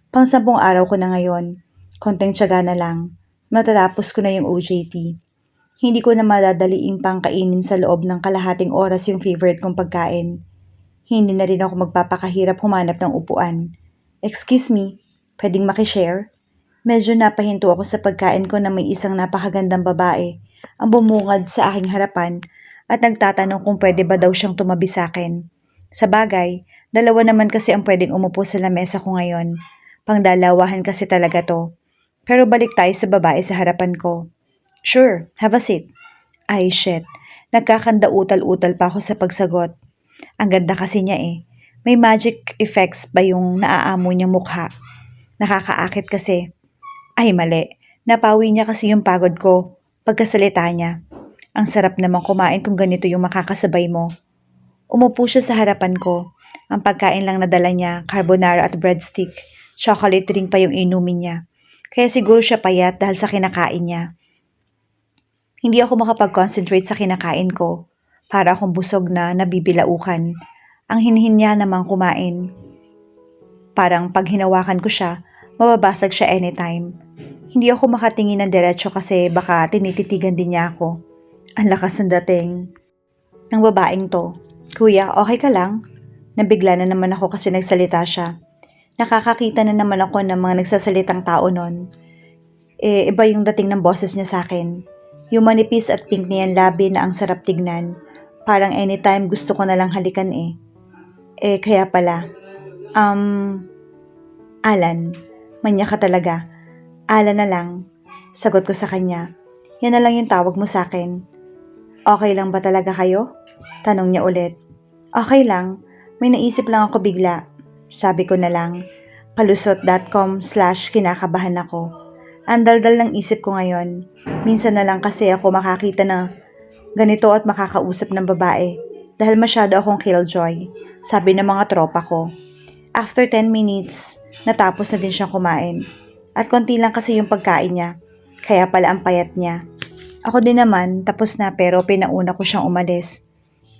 Pang-10 araw ko na ngayon. Konting tiyaga na lang. Matatapos ko na yung OJT. Hindi ko na madadaliing pang kainin sa loob ng kalahating oras yung favorite kong pagkain. Hindi na rin ako magpapakahirap humanap ng upuan. Excuse me, pwedeng makishare? Medyo napahinto ako sa pagkain ko na may isang napakagandang babae ang bumungad sa aking harapan at nagtatanong kung pwede ba daw siyang tumabi sa akin. Sa bagay, 2 naman kasi ang pwedeng umupo sa lamesa ko ngayon. Pangdalawahan kasi talaga to. Pero balik tayo sa babae sa harapan ko. Sure, have a seat. Ay shit, nagkakandautal-utal pa ako sa pagsagot. Ang ganda kasi niya eh. May magic effects ba yung naaamo niyang mukha? Nakakaakit kasi. Ay mali, napawi niya kasi yung pagod ko pagkasalita niya. Ang sarap naman kumain kung ganito yung makakasabay mo. Umupo siya sa harapan ko. Ang pagkain lang nadala niya, carbonara at breadstick. Chocolate drink pa yung inumin niya. Kaya siguro siya payat dahil sa kinakain niya. Hindi ako makapag-concentrate sa kinakain ko. Para akong busog na nabibilaukan. Ang hinhin niya namang kumain. Parang pag hinawakan ko siya, mababasag siya anytime. Hindi ako makatingin ng diretso kasi baka tinititigan din niya ako. Ang lakas ng dating ng babaeng to. Kuya, okay ka lang? Nabigla na naman ako kasi nagsalita siya. Nakakakita na naman ako ng mga nagsasalitang tao nun. Iba yung dating ng boses niya sa akin. Yung manipis at pink niyang labi na ang sarap tignan. Parang anytime gusto ko na lang halikan eh. Kaya pala. Alan. Manya ka talaga. Alan na lang. Sagot ko sa kanya. Yan na lang yung tawag mo sa akin. Okay lang ba talaga kayo? Tanong niya ulit. Okay lang. May naisip lang ako bigla. Sabi ko na lang. Palusot.com/kinakabahan ako. Ang daldal ng isip ko ngayon. Minsan na lang kasi ako makakita na ganito at makakausap ng babae. Dahil masyado akong killjoy. Sabi ng mga tropa ko. After 10 minutes, natapos na din siyang kumain. At konti lang kasi yung pagkain niya. Kaya pala ang payat niya. Ako din naman, tapos na pero pinauna ko siyang umalis.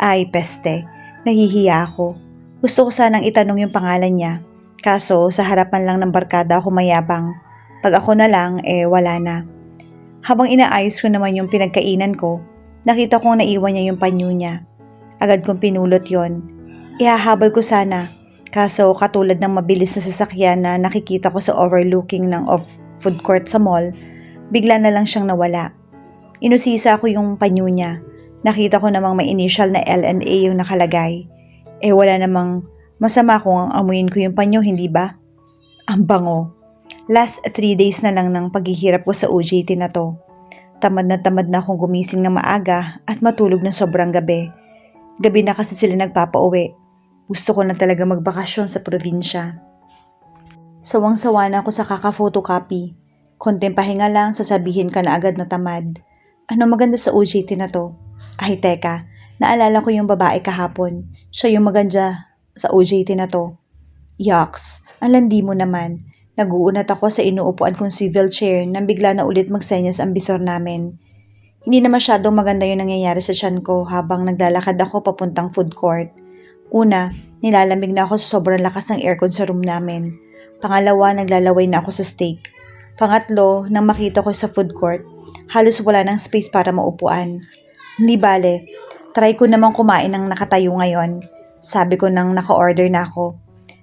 Ay, peste. Nahihiya ako. Gusto ko sanang itanong yung pangalan niya. Kaso, sa harapan lang ng barkada ako mayabang. Pag ako na lang, wala na. Habang inaayos ko naman yung pinagkainan ko, nakita kong naiwan niya yung panyo niya. Agad kong pinulot yon. Ihahabol ko sana. Kaso, katulad ng mabilis na sasakyan na nakikita ko sa overlooking ng food court sa mall, bigla na lang siyang nawala. Inusisa ko yung panyo niya. Nakita ko namang may initial na L&A yung nakalagay. Wala namang masama kung amuyin ko yung panyo, hindi ba? Ang bango. Last 3 days na lang ng paghihirap ko sa OJT na to. Tamad na akong gumising na maaga at matulog ng sobrang gabi. Gabi na kasi sila nagpapauwi. Gusto ko na talaga magbakasyon sa probinsya. Sawang-sawa na ako sa kaka-photocopy. Konting pahinga lang, sasabihin ka na agad na tamad. Ano maganda sa OJT na to? Ay teka, naalala ko yung babae kahapon. Siya yung maganda sa OJT na to. Yucks, ang landi mo naman. Nag-uunat ako sa inuupuan kong civil chair nang bigla na ulit magsenyas ang bisor namin. Hindi na masyadong maganda yung nangyayari sa tiyan ko habang naglalakad ako papuntang food court. Una, nilalamig na ako sa sobrang lakas ng aircon sa room namin. Pangalawa, naglalaway na ako sa steak. Pangatlo, nang makita ko sa food court, halos wala ng space para maupuan. Hindi bale, try ko namang kumain ng nakatayo ngayon. Sabi ko nang naka-order na ako.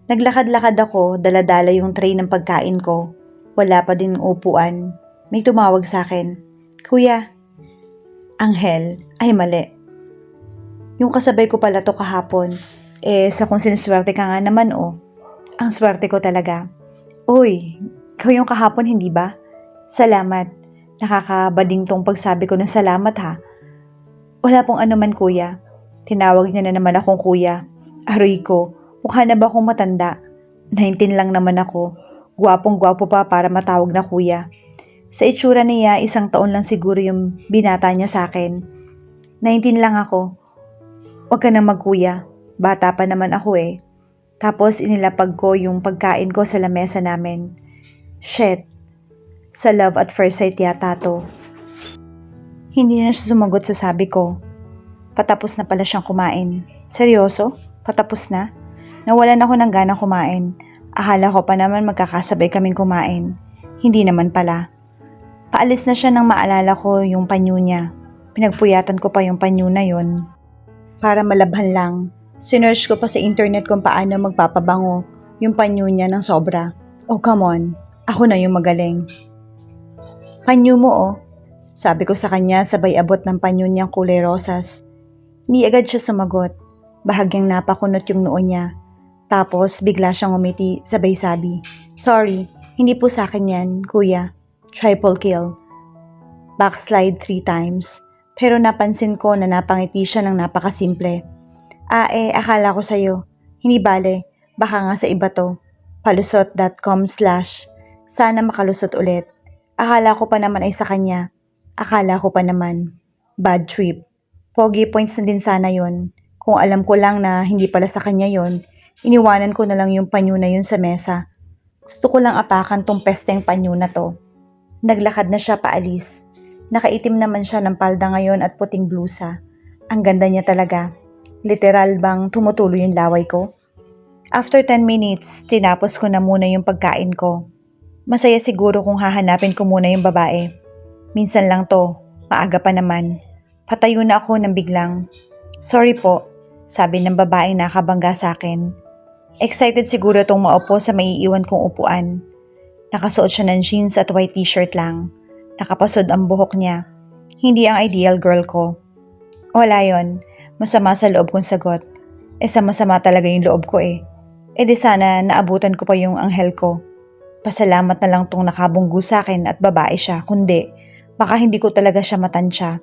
Naglakad-lakad ako, dala-dala yung tray ng pagkain ko. Wala pa din upuan. May tumawag sa akin. Kuya, Anghel, ay mali. Yung kasabay ko pala to kahapon. Sa kung sinuswerte ka nga naman Ang swerte ko talaga. Uy, ikaw yung kahapon hindi ba? Salamat. Nakakabading tong pagsabi ko ng salamat ha. Wala pong anuman kuya. Tinawag niya na naman akong kuya. Aroy ko, mukha na ba akong matanda? 19 lang naman ako. Gwapong-gwapo pa para matawag na kuya. Sa itsura niya, 1 taon lang siguro yung binata niya sa akin. 19 lang ako. Huwag ka nang magkuya. Bata pa naman ako Tapos inilapag ko yung pagkain ko sa lamesa namin. Shit. Sa love at first sight yata to. Hindi na siya sumagot sa sabi ko. Patapos na pala siyang kumain. Seryoso? Patapos na? Nawalan ako ng gana kumain. Akala ko pa naman magkakasabay kaming kumain. Hindi naman pala. Paalis na siya nang maalala ko yung panyo niya. Pinagpuyatan ko pa yung panyo na yun. Para malabhan lang. Sinearch ko pa sa internet kung paano magpapabango yung panyo niya ng sobra. Oh come on, ako na yung magaling. Panyo mo sabi ko sa kanya sabay abot ng panyo niyang kulay rosas. Hindi agad siya sumagot. Bahagyang napakunot yung noo niya. Tapos bigla siyang umiti sabay sabi, sorry, hindi po sa akin yan, kuya. Triple kill. Backslide 3 times. Pero napansin ko na napangiti siya ng napakasimple. Akala ko sa'yo. Hindi bale, baka nga sa iba to. Palusot.com/ sana makalusot ulit. Akala ko pa naman ay sa kanya. Akala ko pa naman. Bad trip. Pogi points na din sana yon. Kung alam ko lang na hindi pala sa kanya yon, iniwanan ko na lang yung panyo na yun sa mesa. Gusto ko lang apakan tong pesteng panyo na to. Naglakad na siya paalis. Nakaitim naman siya ng palda ngayon at puting blusa. Ang ganda niya talaga. Literal bang tumutuloy yung laway ko? After 10 minutes, tinapos ko na muna yung pagkain ko. Masaya siguro kung hahanapin ko muna yung babae. Minsan lang to, maaga pa naman. Patayo na ako ng biglang. Sorry po, sabi ng babaeng nakabangga sa akin. Excited siguro tong maupo sa maiiwan kong upuan. Nakasuot siya ng jeans at white t-shirt lang. Nakapasod ang buhok niya. Hindi ang ideal girl ko. Wala yon. Masama sa loob kong sagot. Masama talaga yung loob ko di sana naabutan ko pa yung anghel ko. Pasalamat na lang tong nakabunggo sa akin at babae siya. Kundi, baka hindi ko talaga siya matansya.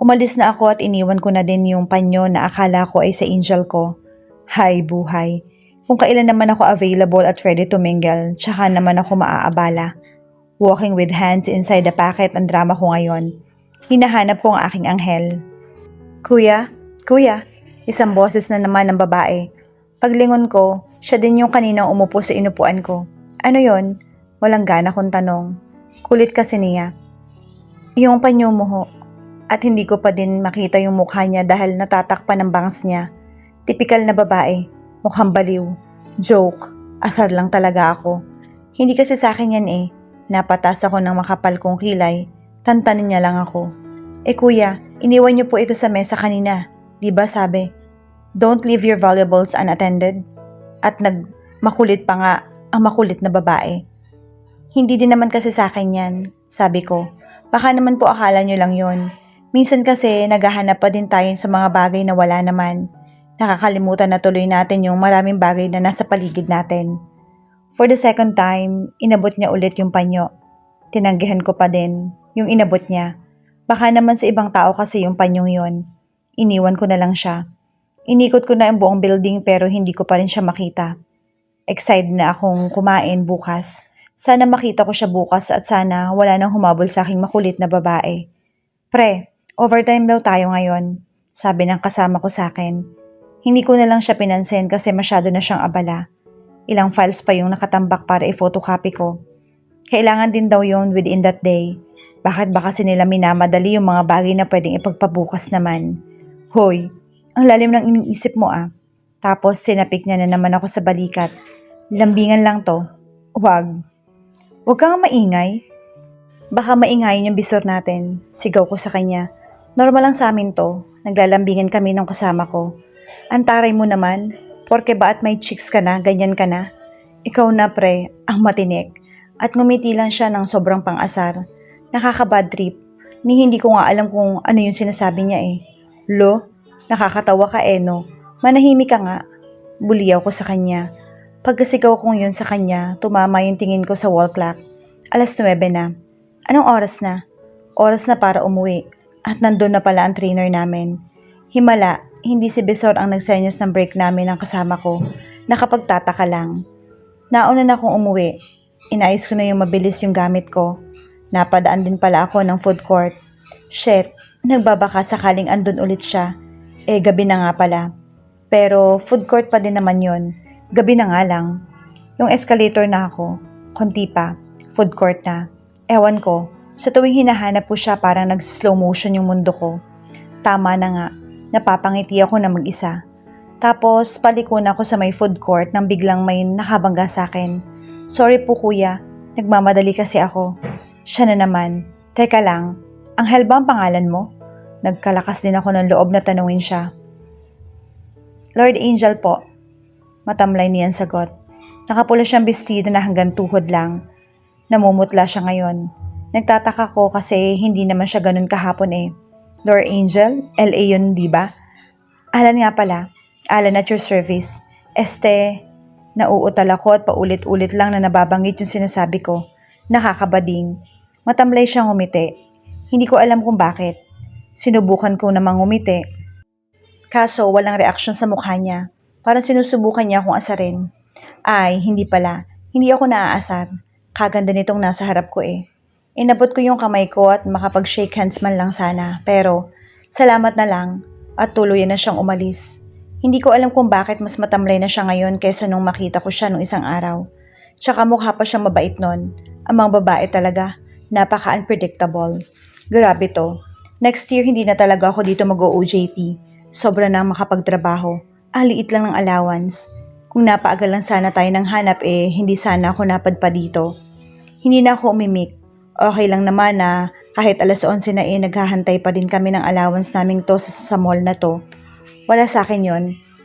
Umalis na ako at iniwan ko na din yung panyo na akala ko ay sa angel ko. Hay buhay. Kung kailan naman ako available at ready to mingle, tsaka naman ako maaabala. Walking with hands inside the packet ang drama ko ngayon. Hinahanap ko ang aking anghel. Kuya, isang boses na naman ng babae. Paglingon ko, siya din yung kaninang umupo sa inupuan ko. Ano yon? Walang gana kong tanong. Kulit kasi niya. Yung panyo mo ho. At hindi ko pa din makita yung mukha niya dahil natatakpan ng bangs niya. Tipikal na babae. Mukhang baliw. Joke. Asar lang talaga ako. Hindi kasi sa akin yan Napatas ako ng makapal kong kilay. Tantanin niya lang ako. Kuya, iniwan niyo po ito sa mesa kanina. Diba sabi? Don't leave your valuables unattended. At makulit pa nga ang makulit na babae. Hindi din naman kasi sa akin yan, sabi ko. Baka naman po akala niyo lang yon. Minsan kasi naghahanap pa din tayo sa mga bagay na wala naman. Nakakalimutan na tuloy natin yung maraming bagay na nasa paligid natin. For the second time, inabot niya ulit yung panyo. Tinanggihan ko pa din yung inabot niya. Baka naman sa ibang tao kasi yung panyong yon. Iniwan ko na lang siya. Inikot ko na ang buong building pero hindi ko pa rin siya makita. Excited na akong kumain bukas. Sana makita ko siya bukas at sana wala nang humabol sa aking makulit na babae. Pre, overtime daw tayo ngayon, sabi ng kasama ko sa akin. Hindi ko na lang siya pinansin kasi masyado na siyang abala. Ilang files pa yung nakatambak para i-photocopy ko. Kailangan din daw yon within that day. Bakit ba kasi nila minamadali yung mga bagay na pwedeng ipagpabukas naman? Hoy, ang lalim ng iniisip mo Tapos tinapik niya na naman ako sa balikat. Lambingan lang to. Wag. Huwag kang maingay. Baka maingayin yung bisor natin. Sigaw ko sa kanya. Normal lang sa amin to. Naglalambingan kami nung kasama ko. Antaray mo naman. Porke ba at may chicks ka na, ganyan ka na? Ikaw na pre, ang matinik. At ngumiti lang siya ng sobrang pang-asar. Nakaka-bad trip. Ni hindi ko nga alam kung ano yung sinasabi niya eh. Lo, nakakatawa ka eh no. Manahimik ka nga. Buliyaw ko sa kanya. Pagkasigaw kong yun sa kanya, tumama yung tingin ko sa wall clock. 9:00 na. Anong oras na? Oras na para umuwi. At nandun na pala ang trainer namin. Himala, hindi si Besor ang nagsenyas ng break namin ng kasama ko. Nakapagtataka lang. Nauna na akong umuwi. Inayos ko na yung mabilis yung gamit ko. Napadaan din pala ako ng food court. Shit, nagbabaka sakaling andun ulit siya. Gabi na nga pala. Pero food court pa din naman yun. Gabi na nga lang. Yung escalator na ako. Konti pa. Food court na. Ewan ko. Sa tuwing hinahanap ko siya parang nag-slow motion yung mundo ko. Tama na nga. Napapangiti ako na mag-isa. Tapos paliko na ako sa may food court nang biglang may nakabangga sa akin. Sorry po kuya. Nagmamadali kasi ako. Siya na naman. Teka lang. Anghel ba ang pangalan mo? Nagkalakas din ako ng loob na tanungin siya. Lord Angel po. Matamlay niyan sagot. Nakapula siyang bestida na hanggang tuhod lang. Namumutla siya ngayon. Nagtataka ko kasi hindi naman siya ganun kahapon eh. Lord Angel, LA yun diba? Alan nga pala. Alan at your service. Nauutal ako at paulit-ulit lang na nababanggit yung sinasabi ko. Nakakabading. Matamlay siyang ngumiti. Hindi ko alam kung bakit. Sinubukan ko namang ngumiti. Kaso walang reaksyon sa mukha niya. Parang sinusubukan niya akong asarin. Ay, hindi pala. Hindi ako naaasar. Kaganda nitong nasa harap ko eh. Inabot ko yung kamay ko at makapag-shake hands man lang sana. Pero, salamat na lang at tuluyan na siyang umalis. Hindi ko alam kung bakit mas matamlay na siya ngayon kaysa nung makita ko siya nung isang araw. Tsaka mukha pa siyang mabait nun. Ang mga babae talaga. Napaka-unpredictable. Grabe to. Next year hindi na talaga ako dito mag-OJT. Sobra na makapagtrabaho. Liit lang ng allowance. Kung napaagal lang sana tayo ng hanap hindi sana ako napadpa dito. Hindi na ako umimik. Okay lang naman na kahit 11:00 na naghahantay pa din kami ng allowance naming to sa mall na to. Wala sa akin yon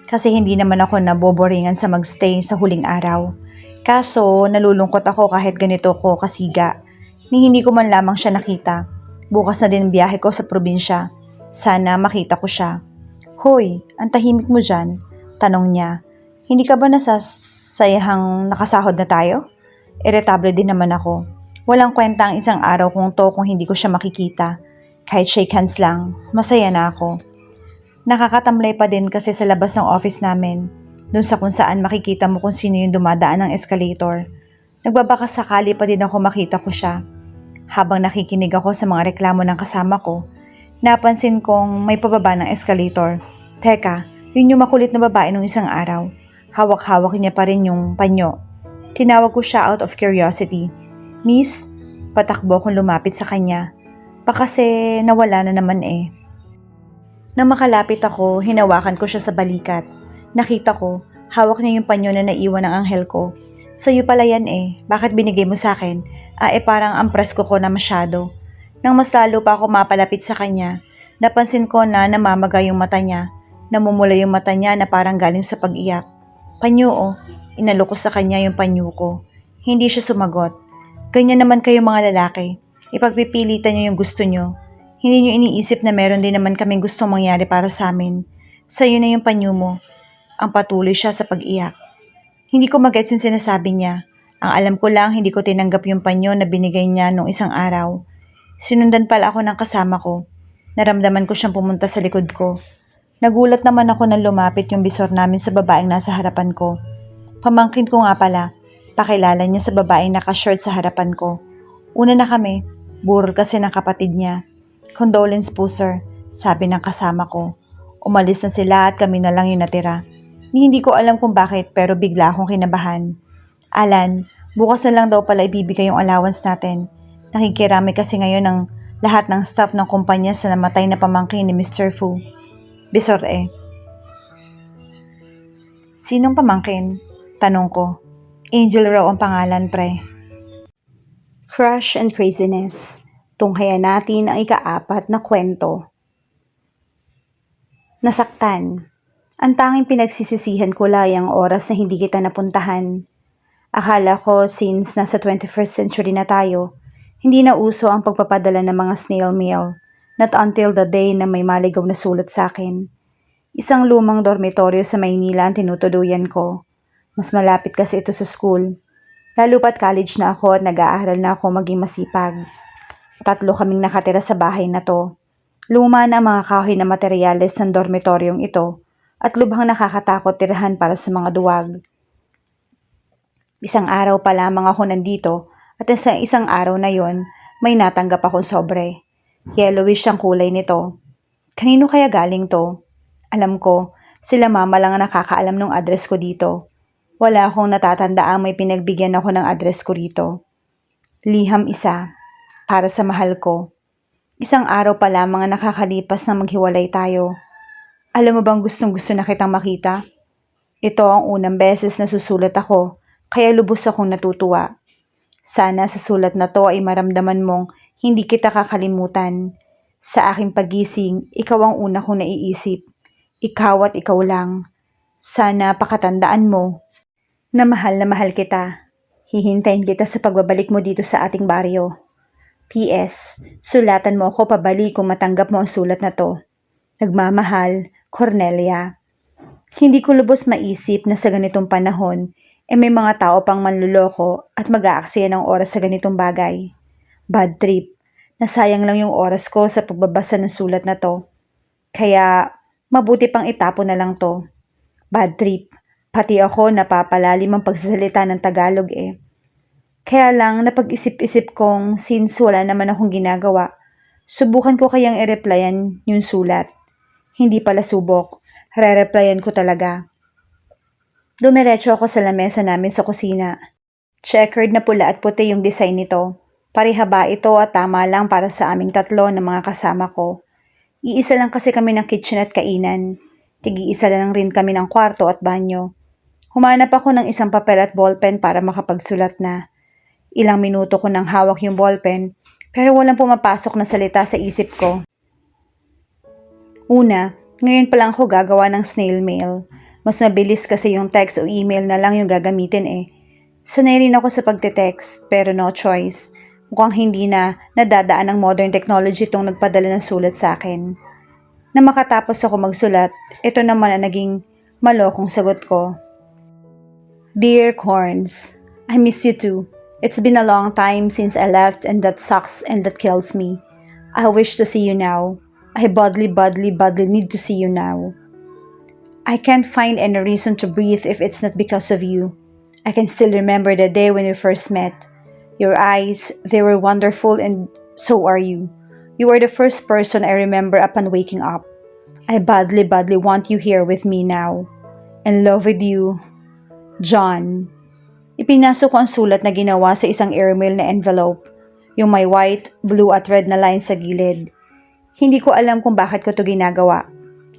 kasi hindi naman ako naboboringan sa magstay sa huling araw. Kaso nalulungkot ako kahit ganito ko kasiga. Ni hindi ko man lamang siya nakita. Bukas na din biyahe ko sa probinsya. Sana makita ko siya. Hoy, ang tahimik mo dyan? Tanong niya. Hindi ka ba nasasayahang nakasahod na tayo? Irritable din naman ako. Walang kwenta ang isang araw kung hindi ko siya makikita. Kahit shake hands lang, masaya na ako. Nakakatamlay pa din kasi sa labas ng office namin. Doon sa kung saan makikita mo kung sino yung dumadaan ng escalator. Nagbabaka sakali pa din ako makita ko siya. Habang nakikinig ako sa mga reklamo ng kasama ko, napansin kong may pababa ng escalator. Teka, yun yung makulit na babae nung isang araw. Hawak-hawak niya pa rin yung panyo. Tinawag ko siya out of curiosity. Miss, patakbo akong lumapit sa kanya. Kasi nawala na naman eh. Nang makalapit ako, hinawakan ko siya sa balikat. Nakita ko, hawak niya yung panyo na naiwan ng anghel ko. Sa'yo pala yan eh. Bakit binigay mo sa akin? Parang ang presko ko na masyado. Nang mas lalo pa ako mapalapit sa kanya, napansin ko na namamaga yung mata niya. Namumula yung mata niya na parang galing sa pag-iyak. Panyo oh, inalok ko sa kanya yung panyo ko. Hindi siya sumagot. Ganyan naman kayo mga lalaki. Ipagpipilitan niyo yung gusto niyo. Hindi niyo iniisip na meron din naman kaming gustong mangyari para sa amin. Sa'yo na yung panyo mo. Ang patuloy siya sa pag-iyak. Hindi ko magets yung sinasabi niya. Ang alam ko lang hindi ko tinanggap yung panyo na binigay niya nung isang araw. Sinundan pala ako ng kasama ko. Naramdaman ko siyang pumunta sa likod ko. Nagulat naman ako nang lumapit yung bisor namin sa babaeng nasa harapan ko. Pamangkin ko nga pala. Pakilala niya sa babaeng naka-shirt sa harapan ko. Una na kami. Burol kasi ng kapatid niya. Condolence po sir, sabi ng kasama ko. Umalis na sila at kami na lang yung natira. Hindi ko alam kung bakit pero bigla akong kinabahan. Alan, bukas na lang daw pala ibibigay yung allowance natin. Nakikirami kasi ngayon ng lahat ng staff ng kumpanya sa namatay na pamangkin ni Mr. Fu. Bisor eh. Sinong pamangkin? Tanong ko. Angel raw ang pangalan pre. Crush and Craziness. Tunghayan natin ang ika-4 na kwento. Nasaktan. Ang tanging pinagsisisihan ko lang ang oras na hindi kita napuntahan. Akala ko since nasa 21st century na tayo, hindi na uso ang pagpapadala ng mga snail mail. Not until the day na may maligaw na sulat sa akin. Isang lumang dormitoryo sa Maynila ang tinutuluyan ko. Mas malapit kasi ito sa school. Lalo pat college na ako at nag-aaral na ako maging masipag. 3 kaming nakatira sa bahay na to. Luma na ang mga kahoy na materyales ng dormitoryong ito at lubhang nakakatakot tirahan para sa mga duwag. Isang araw pa lamang ako nandito at sa isang araw na yon may natanggap akong sobre. Yellowish ang kulay nito. Kanino kaya galing to? Alam ko, sila mama lang ang nakakaalam ng address ko dito. Wala akong natatandaang may pinagbigyan ako ng address ko rito. Liham isa, para sa mahal ko. Isang araw pa lamang ang nakakalipas na maghiwalay tayo. Alam mo bang gustong-gusto na kitang makita? Ito ang unang beses na susulat ako, kaya lubos akong natutuwa. Sana sa sulat na to ay maramdaman mong hindi kita kakalimutan. Sa aking pagising, ikaw ang una kong naiisip. Ikaw at ikaw lang. Sana pakatandaan mo na mahal kita. Hihintayin kita sa pagbabalik mo dito sa ating baryo. P.S. Sulatan mo ako pabalik kung matanggap mo ang sulat na to. Nagmamahal, Cornelia. Hindi ko lubos maisip na sa ganitong panahon, may mga tao pang manluloko at mag-aaksaya ng oras sa ganitong bagay. Bad trip. Nasayang lang yung oras ko sa pagbabasa ng sulat na to. Kaya, mabuti pang itapon na lang to. Bad trip. Pati ako napapalalim ang pagsasalita ng Tagalog eh. Kaya lang napag-isip-isip kong since wala naman akong ginagawa, subukan ko kayang i-replyan yung sulat. Hindi pala subok. Re-replyan ko talaga. Dumiretso ako sa lamesa namin sa kusina. Checkered na pula at puti yung design nito. Parihaba ito at tama lang para sa aming 3 na mga kasama ko. Iisa lang kasi kami ng kitchen at kainan. Tig-iisa lang rin kami ng kwarto at banyo. Humanap ako ng isang papel at ballpen para makapagsulat na. Ilang minuto ko nang hawak yung ballpen, pero walang pumapasok na salita sa isip ko. Una, ngayon pa lang ako gagawa ng snail mail. Mas mabilis kasi yung text o email na lang yung gagamitin eh. Sanay rin ako sa pagte-text, pero no choice. Mukhang hindi na nadadaan ng modern technology itong nagpadala ng sulat sa akin. Na makatapos ako magsulat, ito naman ang naging malokong sagot ko. Dear Corns, I miss you too. It's been a long time since I left and that sucks and that kills me. I wish to see you now. I badly need to see you now. I can't find any reason to breathe if it's not because of you. I can still remember the day when we first met. Your eyes, they were wonderful and so are you. You were the first person I remember upon waking up. I badly want you here with me now. In love with you, John. Ipinasok ko ang sulat na ginawa sa isang airmail na envelope. Yung may white, blue at red na lines sa gilid. Hindi ko alam kung bakit ko to ginagawa.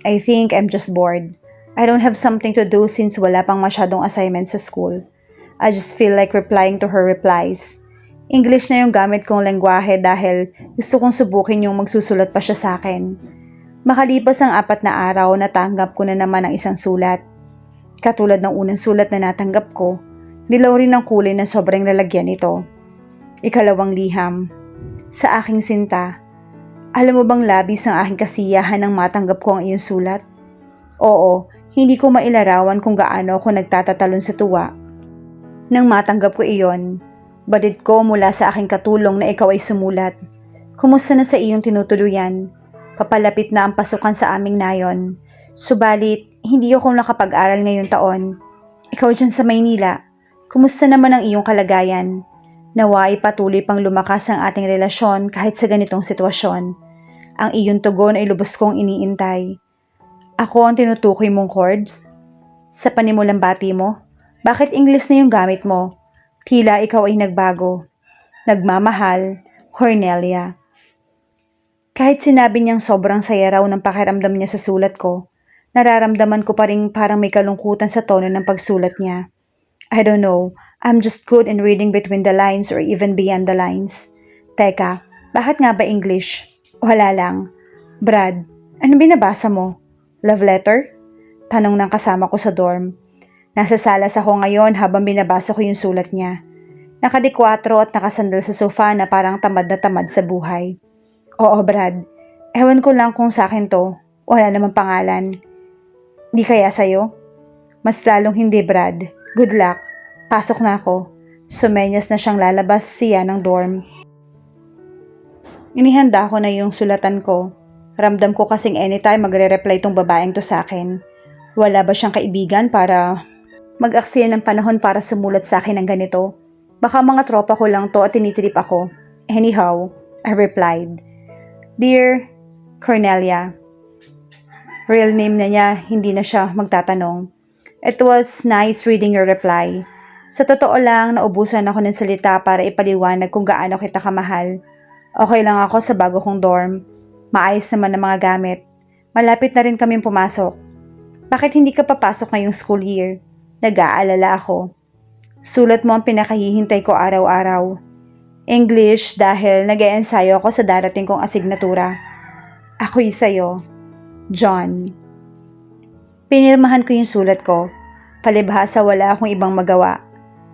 I think I'm just bored. I don't have something to do since wala pang masyadong assignments sa school. I just feel like replying to her replies. English na yung gamit kong lengguwahe dahil gusto kong subukin yung magsusulat pa siya sa akin. Makalipas ang 4 na araw, natanggap ko na naman ang isang sulat. Katulad ng unang sulat na natanggap ko, dilaw rin ang kulay na sobrang lalagyan nito. Ikalawang liham. Sa aking sinta, alam mo bang labis ang aking kasiyahan nang matanggap ko ang iyong sulat? Oo, hindi ko mailarawan kung gaano ako nagtatatalon sa tuwa. Nang matanggap ko iyon, badid ko mula sa aking katulong na ikaw ay sumulat. Kumusta na sa iyong tinutuluyan? Papalapit na ang pasukan sa aming nayon. Subalit, hindi ako nakapag-aral ngayong taon. Ikaw dyan sa Maynila, kumusta naman ang iyong kalagayan? Nawa ay patuloy pang lumakas ang ating relasyon kahit sa ganitong sitwasyon. Ang iyong tugon ay lubos kong iniintay. Ako ang tinutukoy mong chords? Sa panimulang bati mo? Bakit English na yung gamit mo? Tila ikaw ay nagbago. Nagmamahal, Cornelia. Kahit sinabi niyang sobrang saya raw ng pakiramdam niya sa sulat ko, nararamdaman ko pa rin parang may kalungkutan sa tono ng pagsulat niya. I don't know, I'm just good in reading between the lines or even beyond the lines. Teka, bakit nga ba English? Wala lang. Brad, ano binabasa mo? Love letter? Tanong ng kasama ko sa dorm. Nasa salas ako ngayon habang binabasa ko yung sulat niya. Nakadikwatro at nakasandal sa sofa na parang tamad na tamad sa buhay. Oo, Brad. Ewan ko lang kung sa akin to. Wala namang pangalan. Di kaya sa'yo? Mas lalong hindi, Brad. Good luck. Pasok na ako. Sumenyas na siyang lalabas siya ng dorm. Inihanda ko na yung sulatan ko. Ramdam ko kasing anytime magre-reply tong babaeng to sa akin. Wala ba siyang kaibigan para mag-aksaya ng panahon para sumulat sa akin ng ganito? Baka mga tropa ko lang to at tinitrip ako. Anyhow, I replied. Dear Cornelia. Real name na niya, hindi na siya magtatanong. It was nice reading your reply. Sa totoo lang, naubusan ako ng salita para ipaliwanag kung gaano kita kamahal. Okay lang ako sa bago kong dorm. Maayos naman ang mga gamit. Malapit na rin kaming pumasok. Bakit hindi ka papasok ngayong school year? Nag-aalala ako. Sulat mo ang pinakahihintay ko araw-araw. English dahil nag-e-ensayo ako sa darating kong asignatura. Ako'y sa'yo. John. Pinirmahan ko yung sulat ko. Palibhasa wala akong ibang magawa.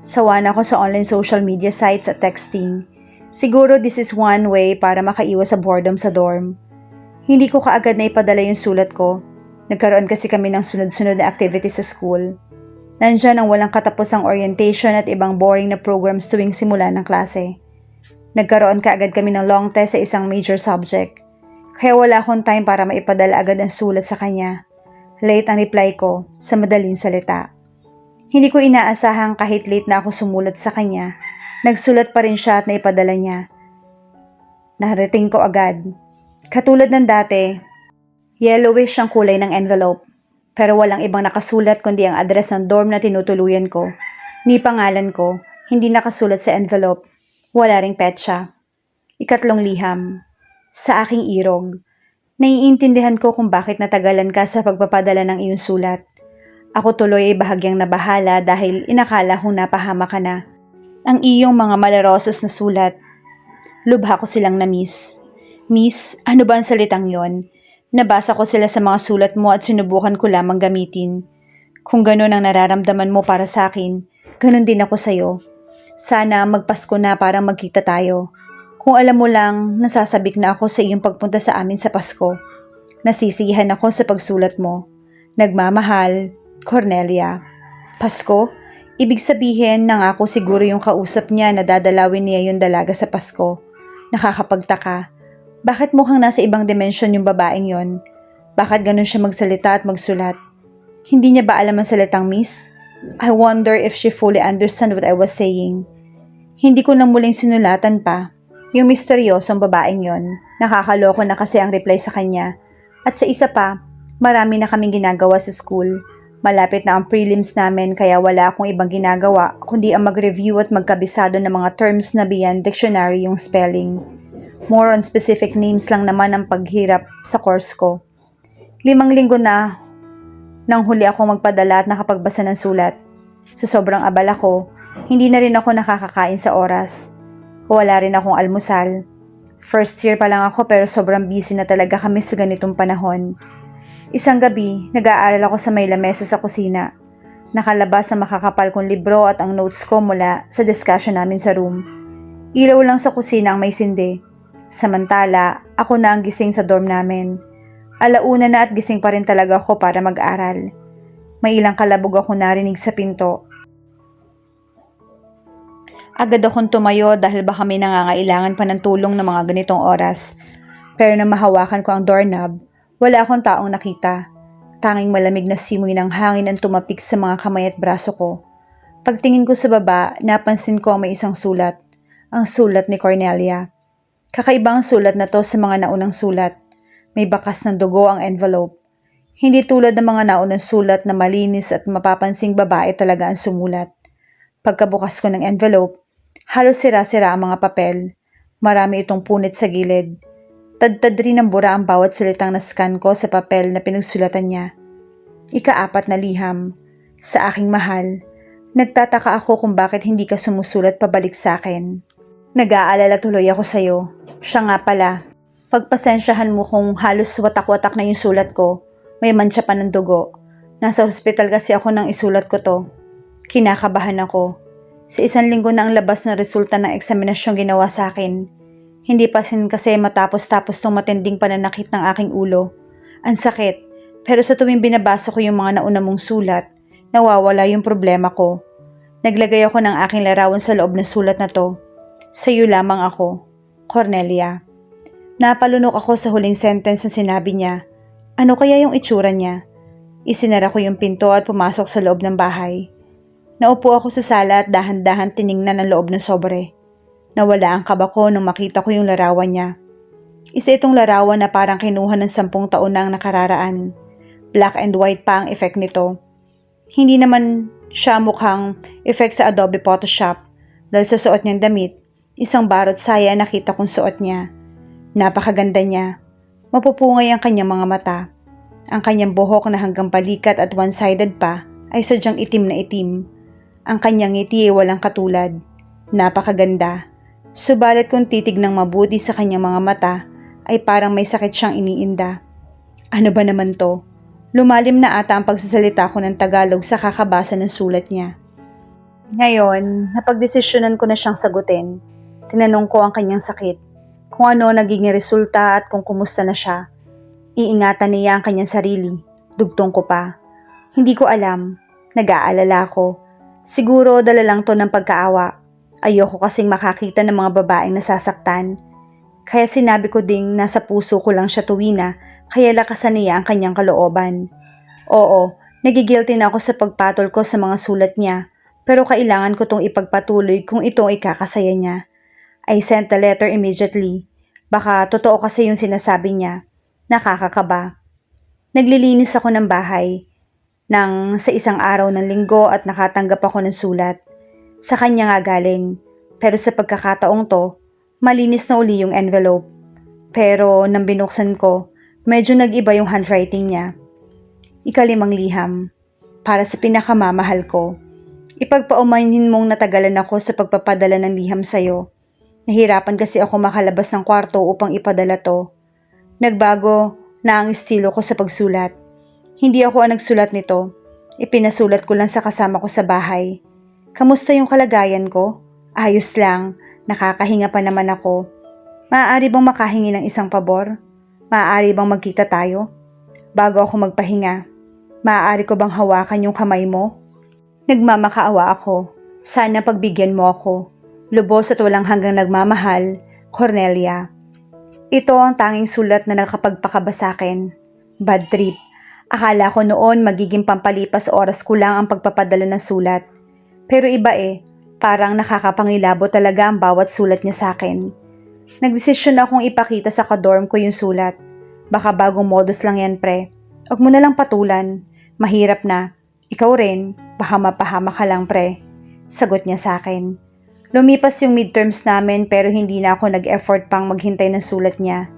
Sawa na ako sa online social media sites at texting. Siguro this is one way para makaiwas sa boredom sa dorm. Hindi ko kaagad na ipadala yung sulat ko. Nagkaroon kasi kami ng sunod-sunod na activities sa school. Nandyan ang walang katapusang orientation at ibang boring na programs tuwing simula ng klase. Nagkaroon kaagad kami ng long test sa isang major subject. Kaya wala akong time para maipadala agad ang sulat sa kanya. Late ang reply ko, sa madaling salita. Hindi ko inaasahang kahit late na ako sumulat sa kanya, nagsulat pa rin siya at naipadala niya. Narating ko agad. Katulad ng dati, yellowish ang kulay ng envelope. Pero walang ibang nakasulat kundi ang address ng dorm na tinutuluyan ko. Ni pangalan ko, hindi nakasulat sa envelope. Wala ring petsa. Ikatlong liham. Sa aking irog. Naiintindihan ko kung bakit natagalan ka sa pagpapadala ng iyong sulat. Ako tuloy ay bahagyang nabahala dahil inakala kong napahama ka na. Ang iyong mga malarosas na sulat. Lubha ko silang na-miss. Miss, ano ba ang salitang yon? Nabasa ko sila sa mga sulat mo at sinubukan ko lamang gamitin. Kung ganun ang nararamdaman mo para sa akin, ganun din ako sa'yo. Sana magpasko na para magkita tayo. Kung alam mo lang, nasasabik na ako sa iyong pagpunta sa amin sa Pasko. Nasisiyahan ako sa pagsulat mo. Nagmamahal, Cornelia. Pasko? Ibig sabihin nangako siguro yung kausap niya na dadalawin niya yung dalaga sa Pasko. Nakakapagtaka. Bakit mukhang nasa ibang dimensyon yung babaeng yon? Bakit ganun siya magsalita at magsulat? Hindi niya ba alam ang salitang miss? I wonder if she fully understood what I was saying. Hindi ko na muling sinulatan pa. Yung misteryosong babaeng yon, nakakaloko na kasi ang reply sa kanya. At sa isa pa, marami na kaming ginagawa sa school. Malapit na ang prelims namin kaya wala akong ibang ginagawa kundi ang mag-review at magkabisado ng mga terms na beyond dictionary yung spelling. More on specific names lang naman ang paghirap sa course ko. 5 linggo na nang huli akong magpadala at nakapagbasa ng sulat. Sa sobrang abala ko, hindi na rin ako nakakakain sa oras. Wala rin akong almusal. First year pa lang ako pero sobrang busy na talaga kami sa ganitong panahon. Isang gabi, nag-aaral ako sa may lamesa sa kusina. Nakalabas ang makakapal kong libro at ang notes ko mula sa discussion namin sa room. Ilaw lang sa kusina ang may sindi. Samantala, ako na ang gising sa dorm namin. Alauna na at gising pa rin talaga ako para mag-aral. May ilang kalabog ako narinig sa pinto. Agad akong tumayo dahil baka may nangangailangan pa ng tulong ng mga ganitong oras. Pero nang mahawakan ko ang doorknob, wala akong taong nakita. Tanging malamig na simoy ng hangin ang tumapik sa mga kamay at braso ko. Pagtingin ko sa baba, napansin ko may isang sulat. Ang sulat ni Cornelia. Kakaiba ang sulat na to sa mga naunang sulat. May bakas ng dugo ang envelope. Hindi tulad ng mga naunang sulat na malinis at mapapansing babae talaga ang sumulat. Pagkabukas ko ng envelope, halos sira-sira ang mga papel. Marami itong punit sa gilid. Tad-tad rin ang bura ang bawat salitang na-scan ko sa papel na pinagsulatan niya. Ika-4 na liham. Sa aking mahal, Nagtataka ako kung bakit hindi ka sumusulat pabalik sa akin. Nag-aalala tuloy ako sa'yo. Siya nga pala, pagpasensyahan mo kung halos watak-watak na yung sulat ko. May mancha pa ng dugo. Nasa hospital kasi ako nang isulat ko to. Kinakabahan ako. Sa 1 linggo na ang labas ng resulta ng eksaminasyong ginawa sa akin. Hindi pa sin kasi matapos-tapos tong matinding pananakit ng aking ulo. Ang sakit. Pero sa tuwing binabasa ko yung mga nauna mong sulat, nawawala yung problema ko. Naglagay ako ng aking larawan sa loob ng sulat na to. Sa'yo lamang ako, Cornelia. Napalunok ako sa huling sentence na sinabi niya. Ano kaya yung itsura niya? Isinara ko yung pinto at pumasok sa loob ng bahay. Naupo ako sa sala at dahan-dahan tiningnan ang loob ng sobre. Nawala ang kaba ko nung makita ko yung larawan niya. Isa itong larawan na parang kinuha ng 10 taon na ang nakararaan. Black and white pa ang effect nito. Hindi naman siya mukhang effect sa Adobe Photoshop dahil sa suot niyang damit. Isang barot saya nakita kong suot niya. Napakaganda niya. Mapupungay ang kanyang mga mata. Ang kanyang buhok na hanggang balikat at one-sided pa ay sadyang itim na itim. Ang kanyang ngiti ay walang katulad. Napakaganda. Subalit kung titignang mabuti sa kanyang mga mata ay parang may sakit siyang iniinda. Ano ba naman to? Lumalim na ata ang pagsasalita ko ng Tagalog sa kakabasa ng sulat niya. Ngayon, napagdesisyonan ko na siyang sagutin. Tinanong ko ang kanyang sakit, kung ano naging resulta at kung kumusta na siya. Iingatan niya ang kanyang sarili. Dugtong ko pa. Hindi ko alam. Nag-aalala ko. Siguro dala lang to ng pagkaawa. Ayoko kasing makakita ng mga babaeng nasasaktan. Kaya sinabi ko ding nasa puso ko lang siya tuwina, kaya lakasan niya ang kanyang kalooban. Oo, nagigilty na ako sa pagpatol ko sa mga sulat niya, pero kailangan ko tong ipagpatuloy kung ito ay kakasaya niya. I sent the letter immediately. Baka totoo kasi yung sinasabi niya. Nakakakaba. Naglilinis ako ng bahay nang sa isang araw ng linggo at nakatanggap ako ng sulat. Sa kanya nga galing. Pero sa pagkakataong to, malinis na uli yung envelope. Pero nang binuksan ko, medyo nag-iba yung handwriting niya. 5 liham. Para sa pinakamamahal ko. Ipagpaumanhin mong natagalan ako sa pagpapadala ng liham sa'yo. Nahirapan kasi ako makalabas ng kwarto upang ipadala to. Nagbago na ang estilo ko sa pagsulat. Hindi ako ang nagsulat nito. Ipinasulat ko lang sa kasama ko sa bahay. Kamusta yung kalagayan ko? Ayos lang. Nakakahinga pa naman ako. Maaari bang makahingi ng isang pabor? Maaari bang magkita tayo? Bago ako magpahinga, maaari ko bang hawakan yung kamay mo? Nagmamakaawa ako. Sana pagbigyan mo ako. Lubos at walang hanggang nagmamahal, Cornelia. Ito ang tanging sulat na nakapagpakaba sa akin. Bad trip. Akala ko noon magiging pampalipas oras ko lang ang pagpapadala ng sulat. Pero iba parang nakakapangilabo talaga ang bawat sulat niya sa akin. Nagdesisyon akong ipakita sa kadorm ko yung sulat. Baka bagong modus lang yan, pre. Huwag mo na lang patulan. Mahirap na. Ikaw rin, baka mapahama ka lang, pre. Sagot niya sa akin. Lumipas yung midterms namin pero hindi na ako nag-effort pang maghintay ng sulat niya.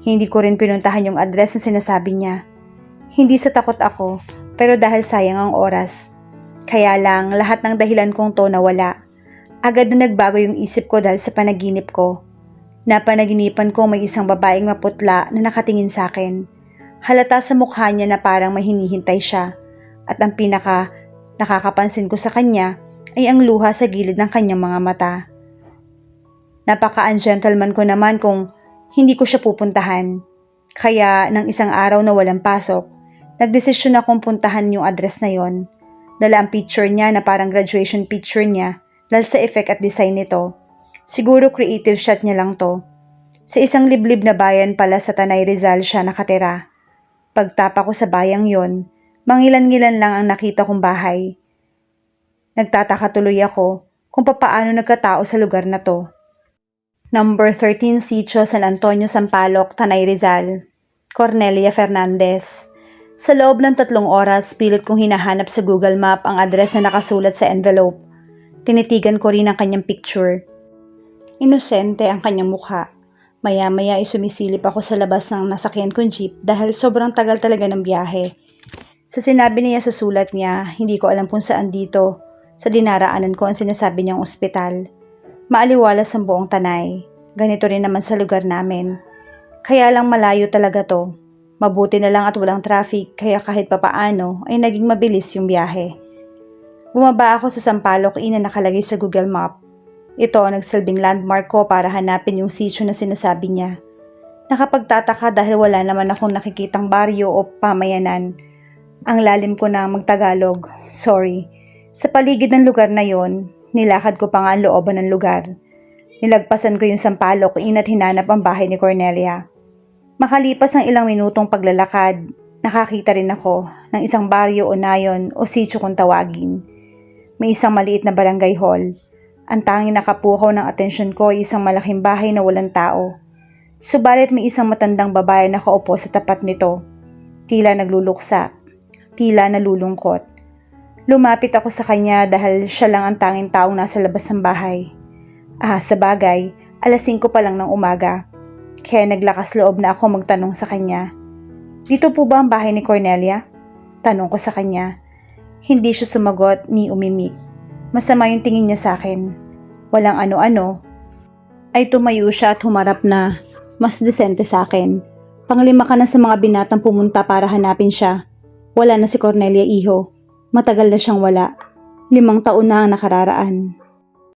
Hindi ko rin pinuntahan yung address na sinasabi niya. Hindi sa takot ako, pero dahil sayang ang oras. Kaya lang lahat ng dahilan kong to nawala. Agad na nagbago yung isip ko dahil sa panaginip ko. Napanaginipan ko may isang babaeng maputla na nakatingin sa akin. Halata sa mukha niya na parang may hinihintay siya. At ang pinaka nakakapansin ko sa kanya ay ang luha sa gilid ng kanyang mga mata. Napaka-ungentleman ko naman kung hindi ko siya pupuntahan. Kaya nang isang araw na walang pasok, nagdesisyon akong puntahan yung address na yon. Dala ang picture niya na parang graduation picture niya dahil sa effect at design nito. Siguro creative shot niya lang to. Sa isang liblib na bayan pala sa Tanay Rizal siya nakatira. Pagtapa ko sa bayang yon, mangilan-ngilan lang ang nakita kong bahay. Nagtataka tuloy ako kung papaano nagkatao sa lugar na to. Number 13 Sitio San Antonio Sampaloc, Tanay Rizal. Cornelia Fernandez. Sa loob ng 3 oras, pilit kong hinahanap sa Google Map ang address na nakasulat sa envelope. Tinitigan ko rin ang kanyang picture. Inosente ang kanyang mukha. Maya-maya ay sumisilip ako sa labas ng nasakyan kong jeep dahil sobrang tagal talaga ng biyahe. Sa sinabi niya sa sulat niya, hindi ko alam kung saan dito. Sa dinaraanan ko ang sinasabi niyang ospital. Maaliwalas ang buong Tanay. Ganito rin naman sa lugar namin. Kaya lang malayo talaga to. Mabuti na lang at walang traffic kaya kahit papaano ay naging mabilis yung biyahe. Bumaba ako sa Sampaloc Inn na nakalagay sa Google Map. Ito ang nagsilbing landmark ko para hanapin yung sitio na sinasabi niya. Nakapagtataka dahil wala naman akong nakikitang baryo o pamayanan. Ang lalim ko na magtagalog. Sorry. Sa paligid ng lugar na yon, nilakad ko pa nga ang looban ng lugar. Nilagpasan ko yung Sampaloc Inn at hinanap ang bahay ni Cornelia. Makalipas ang ilang minutong paglalakad, nakakita rin ako ng isang baryo o nayon o sitio kung tawagin. May isang maliit na barangay hall. Ang tanging nakapukaw ng atensyon ko ay isang malaking bahay na walang tao. Subalit may isang matandang babae na nakaupo sa tapat nito. Tila nagluluksa. Tila nalulungkot. Lumapit ako sa kanya dahil siya lang ang tanging taong nasa labas ng bahay. Sa bagay, 5:00 pa lang ng umaga. Kaya naglakas loob na ako magtanong sa kanya. Dito po ba ang bahay ni Cornelia? Tanong ko sa kanya. Hindi siya sumagot ni umimik. Masama yung tingin niya sa akin. Walang ano-ano. Ay tumayo siya at humarap na. Mas desente sa akin. Panglima ka na sa mga binatang pumunta para hanapin siya. Wala na si Cornelia, iho. Matagal na siyang wala. 5 taon na ang nakararaan.